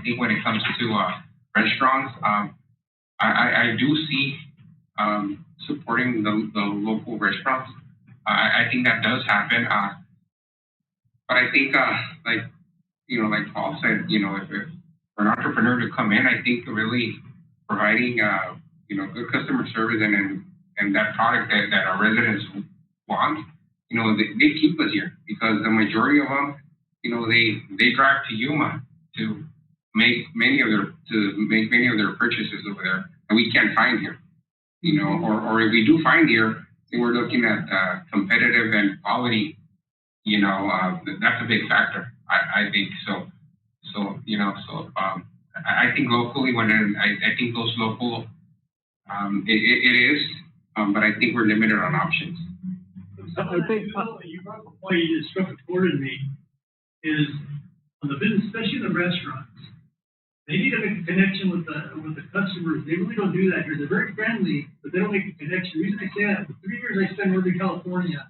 think when it comes to restaurants, I do see supporting the local restaurants. I think that does happen. But I think, like Paul said, if for an entrepreneur to come in, I think really providing, good customer service and that product that our residents want, they keep us here because the majority of them, they drive to Yuma to make many of their purchases over there, and we can't find here, or if we do find here, then we're looking at competitive and quality. That's a big factor. I think so. I think locally, I think those local, it is, but I think we're limited on options. I think you brought up a point you just struck a chord in me is on the business, especially the restaurants. They need to make a connection with the customers. They really don't do that here. They're very friendly, but they don't make a connection. The reason I say that, the 3 years I spent in Northern California,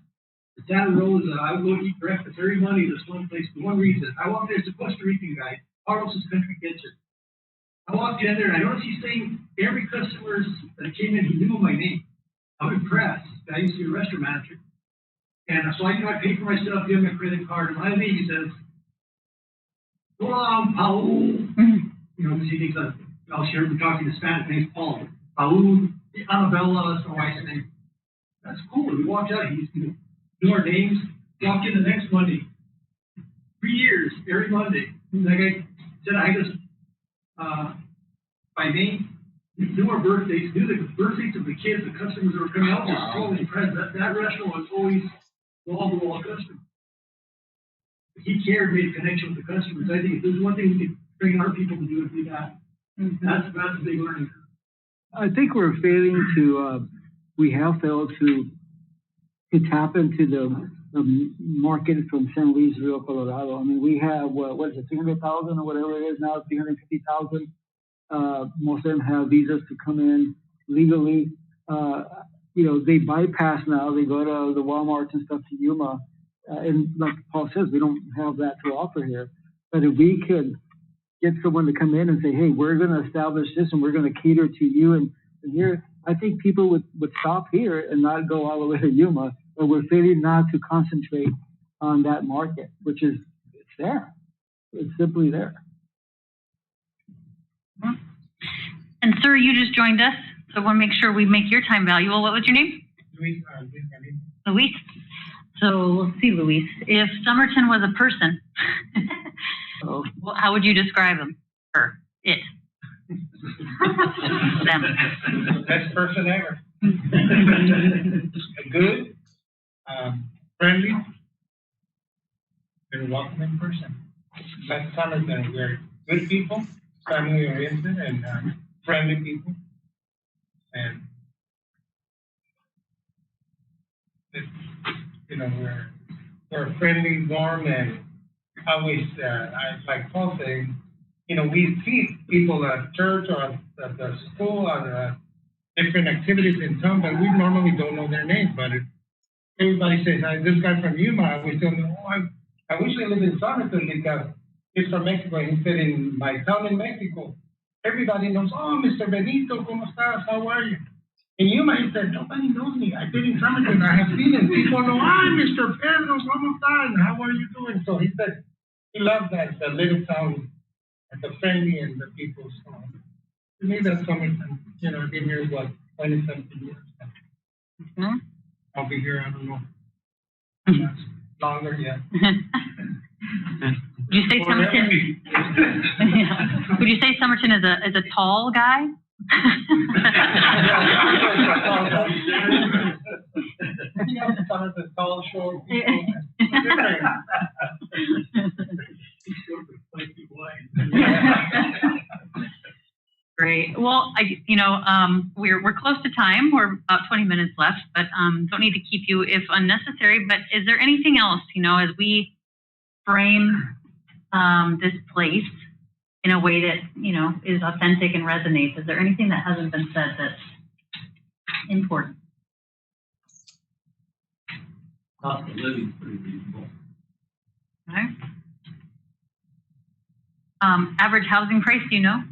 the Santa Rosa, I would go eat breakfast every Monday. This one place for one reason. I walked in as a Costa Rican guy, Carlos's Country Kitchen. I walked in there and I noticed he's saying every customer that came in, he knew my name. I'm impressed. I used to be a restaurant manager. And so I paid for my stuff, give him a credit card. And finally he says, Hola, Paul. You know, she thinks I'll share we're talking in Spanish. Name's Paul. Paul, Annabella, that's my wife's name. That's cool. We walked out. He knew our names. Walked in the next Monday. 3 years, every Monday. Like I said, I just by name, knew our birthdays, knew the birthdays of the kids, the customers that were coming out. Just totally impressed. That restaurant was always wall-to-wall customers. He cared, made a connection with the customers. I think if there's one thing we could bring our people to do, it'd be that. That's a big learning curve. I think we're failing to, we have failed to tap into the market from San Luis Rio Colorado. I mean, we have, what is it, 300,000 or whatever it is now, 350,000. Most of them have visas to come in legally. You know, they bypass now, they go to the Walmarts and stuff to Yuma. And like Paul says, we don't have that to offer here. But if we could get someone to come in and say, hey, we're going to establish this and we're going to cater to you and here, I think people would stop here and not go all the way to Yuma. But we're failing not to concentrate on that market, which is, it's there. It's simply there. And sir, you just joined us, so I want to make sure we make your time valuable. What was your name? Luis. Luis. So let's see, Luis. If Somerton was a person, well, how would you describe him? Her. It. Them. The best person ever. Good, friendly, and welcoming person. That's Somerton. We're good people, family oriented, and friendly people. And you know, we're friendly, warm, and always, like Paul saying, you know, we see people at church or at the school or different activities in town, but we normally don't know their names. But if everybody says, this guy from Yuma, we tell them, I wish I lived in Somerton because he's from Mexico. He said, in my town in Mexico, everybody knows, oh, Mr. Benito, ¿cómo estás? How are you? In Yuma, he said, nobody knows me. I've been in Somerton. I have seen him. People know, Mr. Pedro, ¿cómo estás? How are you doing? So he said, he loved that, the little town, and the friendly and the people. So to me, that's Somerton. You know, I've been here, 20-something years. Mm-hmm. I'll be here, I don't know. That's longer, yeah. Would you say Somerton? Yeah. Would you say Somerton is a tall guy? Somerton, tall, short. Great. Well, we're close to time. We're about 20 minutes left, but don't need to keep you if unnecessary. But is there anything else, as we frame this place in a way that, is authentic and resonates? Is there anything that hasn't been said that's important? Cost of living is pretty reasonable. Okay. Average housing price, do you know?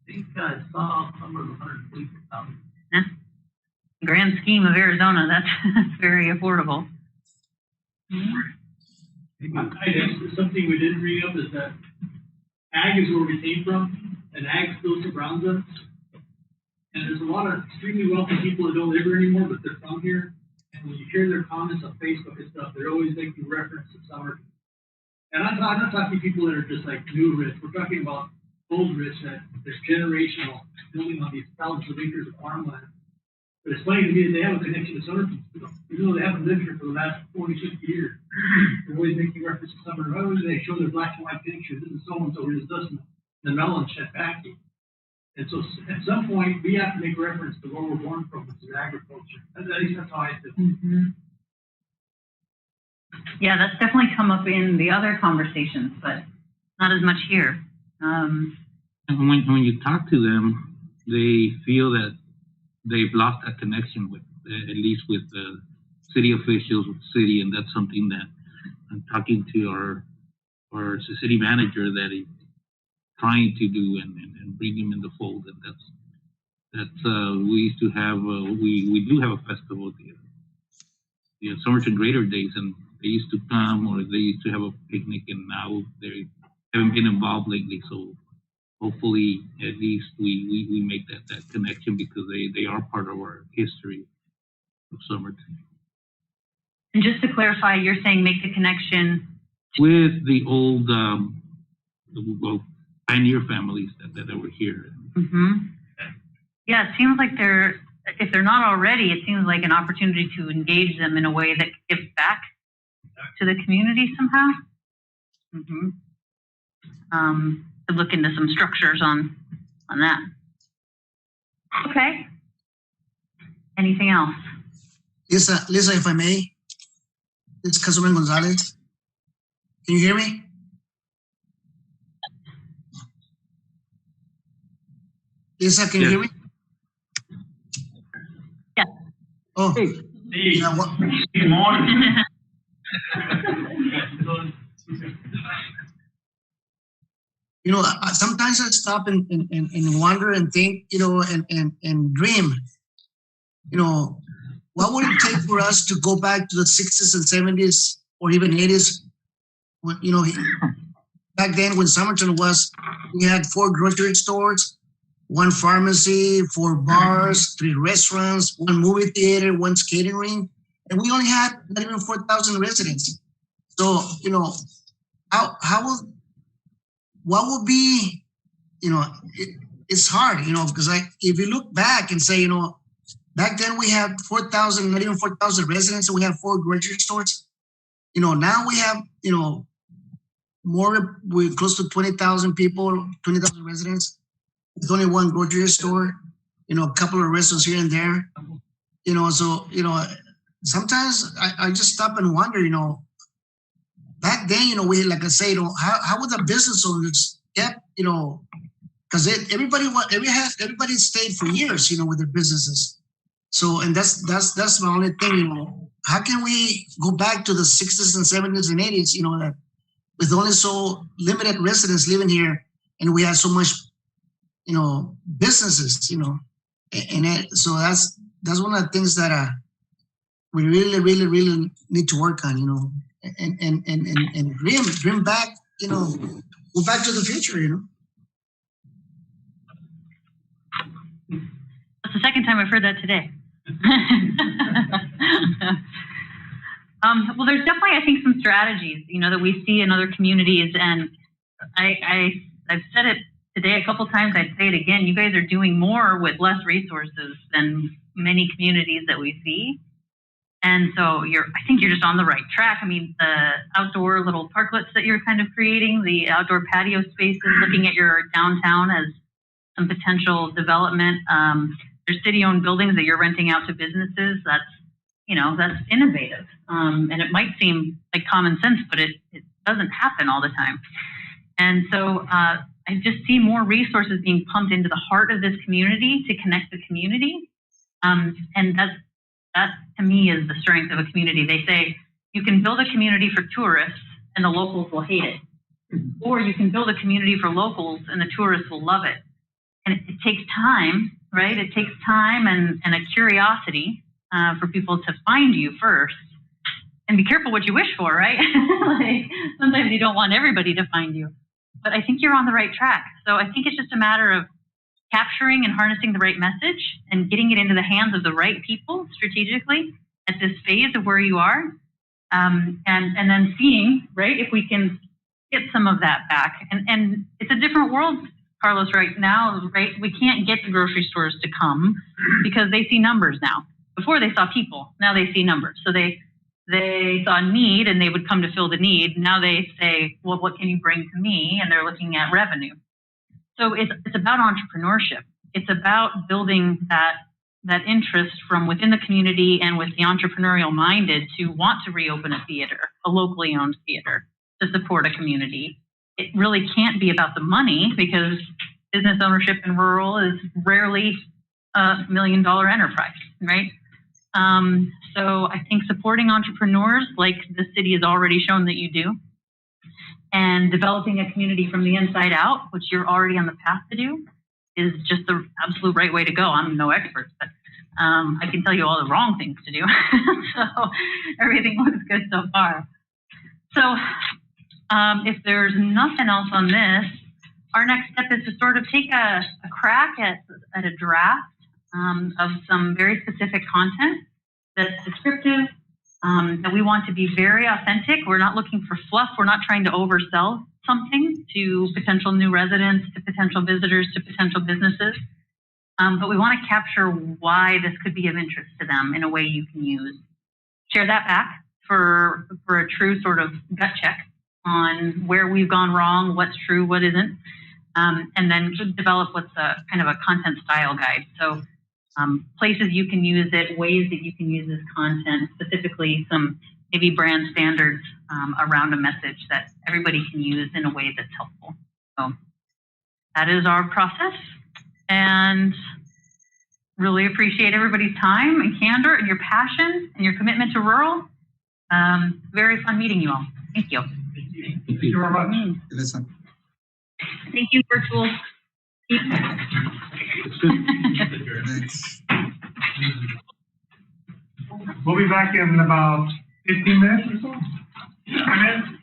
I think I saw somewhere 140,000. Yeah. Grand scheme of Arizona, that's very affordable. I guess something we didn't bring up is that ag is where we came from, and ag still surrounds us. And there's a lot of extremely wealthy people that don't live here anymore, but they're from here. And when you hear their comments on Facebook and stuff, they're always making reference to Somerton. And I'm not talking people that are just like new rich. We're talking about old rich that there's generational building on these thousands of acres of farmland. But it's funny to me that they have a connection to Somerton still, even though they haven't lived here for the last 40, 50 years. They're always making reference to Somerton. Why would they show their black and white picture? This is so-and-so, here's this, the melon shed back. And so at some point, we have to make reference to where we're born from, which is agriculture. At least that's how I feel. Mm-hmm. Yeah, that's definitely come up in the other conversations, but not as much here. And when you talk to them, they feel that they've lost that connection with, at least with the city officials, with the city, and that's something that I'm talking to our city manager that he's trying to do and bring him in the fold. And that's we used to have we do have a festival, the Somerton Greater Days, and they used to come or they used to have a picnic, and now haven't been involved lately. So hopefully, at least we make that connection because they are part of our history of Somerton. And just to clarify, you're saying make the connection with the old, well, pioneer families that were here. Mm-hmm. Yeah, it seems like if they're not already, it seems like an opportunity to engage them in a way that gives back to the community somehow. Mm-hmm. To look into some structures on that. Okay. Anything else? Lisa, if I may, it's Councilman Gonzalez. Can you hear me? Lisa, can you hear me? Yeah. Oh. Hey. Yeah, what? Good morning. You know, sometimes I stop and wonder and think, you know, and dream, you know, what would it take for us to go back to the 60s and 70s or even 80s? When, you know, back then when Somerton was, we had 4 grocery stores, 1 pharmacy, 4 bars, 3 restaurants, 1 movie theater, 1 skating rink, and we only had not even 4,000 residents. So, you know, what would be, you know, it's hard, you know, because if you look back and say, you know, back then we had 4,000, not even 4,000 residents, and we have 4 grocery stores. You know, now we have, you know, we're close to 20,000 people, 20,000 residents. There's only 1 grocery store, you know, a couple of restaurants here and there. You know, so, you know, sometimes I just stop and wonder, you know, back then, you know, we, like I say, you know, how would the business owners get, you know, because everybody stayed for years, you know, with their businesses. So, and that's my only thing, you know, how can we go back to the 60s and 70s and 80s, you know, that with only so limited residents living here, and we had so much, you know, businesses, you know, so that's one of the things that we really need to work on, you know, and dream back, you know, go back to the future, you know. That's the second time I've heard that today. Well, there's definitely, I think, some strategies, you know, that we see in other communities, and I've said it today a couple times. I'd say it again. You guys are doing more with less resources than many communities that we see. And so I think you're just on the right track. I mean, the outdoor little parklets that you're kind of creating, the outdoor patio spaces, looking at your downtown as some potential development. There's city-owned buildings that you're renting out to businesses. That's, you know, that's innovative. And it might seem like common sense, but it doesn't happen all the time. And so I just see more resources being pumped into the heart of this community to connect the community. And that to me is the strength of a community. They say you can build a community for tourists and the locals will hate it. Or you can build a community for locals and the tourists will love it. And it takes time, right? It takes time and a curiosity for people to find you first. And be careful what you wish for, right? Like, sometimes you don't want everybody to find you. But I think you're on the right track. So I think it's just a matter of capturing and harnessing the right message and getting it into the hands of the right people strategically at this phase of where you are. And then seeing, right, if we can get some of that back. And it's a different world, Carlos, right now, right? We can't get the grocery stores to come because they see numbers now. Before they saw people, now they see numbers. So they saw need and they would come to fill the need. Now they say, well, what can you bring to me? And they're looking at revenue. So it's about entrepreneurship. It's about building that interest from within the community and with the entrepreneurial minded to want to reopen a theater, a locally owned theater, to support a community. It really can't be about the money because business ownership in rural is rarely a $1 million enterprise, right? So I think supporting entrepreneurs like the city has already shown that you do, and developing a community from the inside out, which you're already on the path to do, is just the absolute right way to go. I'm no expert, but I can tell you all the wrong things to do. So everything looks good so far. So if there's nothing else on this, our next step is to sort of take a crack at a draft of some very specific content that's descriptive, that we want to be very authentic. We're not looking for fluff. We're not trying to oversell something to potential new residents, to potential visitors, to potential businesses. But we want to capture why this could be of interest to them in a way you can use. Share that back for a true sort of gut check on where we've gone wrong, what's true, what isn't, and then develop what's a kind of a content style guide. So places you can use it, ways that you can use this content, specifically some maybe brand standards around a message that everybody can use in a way that's helpful. So that is our process, and really appreciate everybody's time and candor and your passion and your commitment to rural. Very fun meeting you all. Thank you. Thank you very much. Listen. Thank you, virtual people. Thanks. We'll be back in about 15 minutes or so. Come in.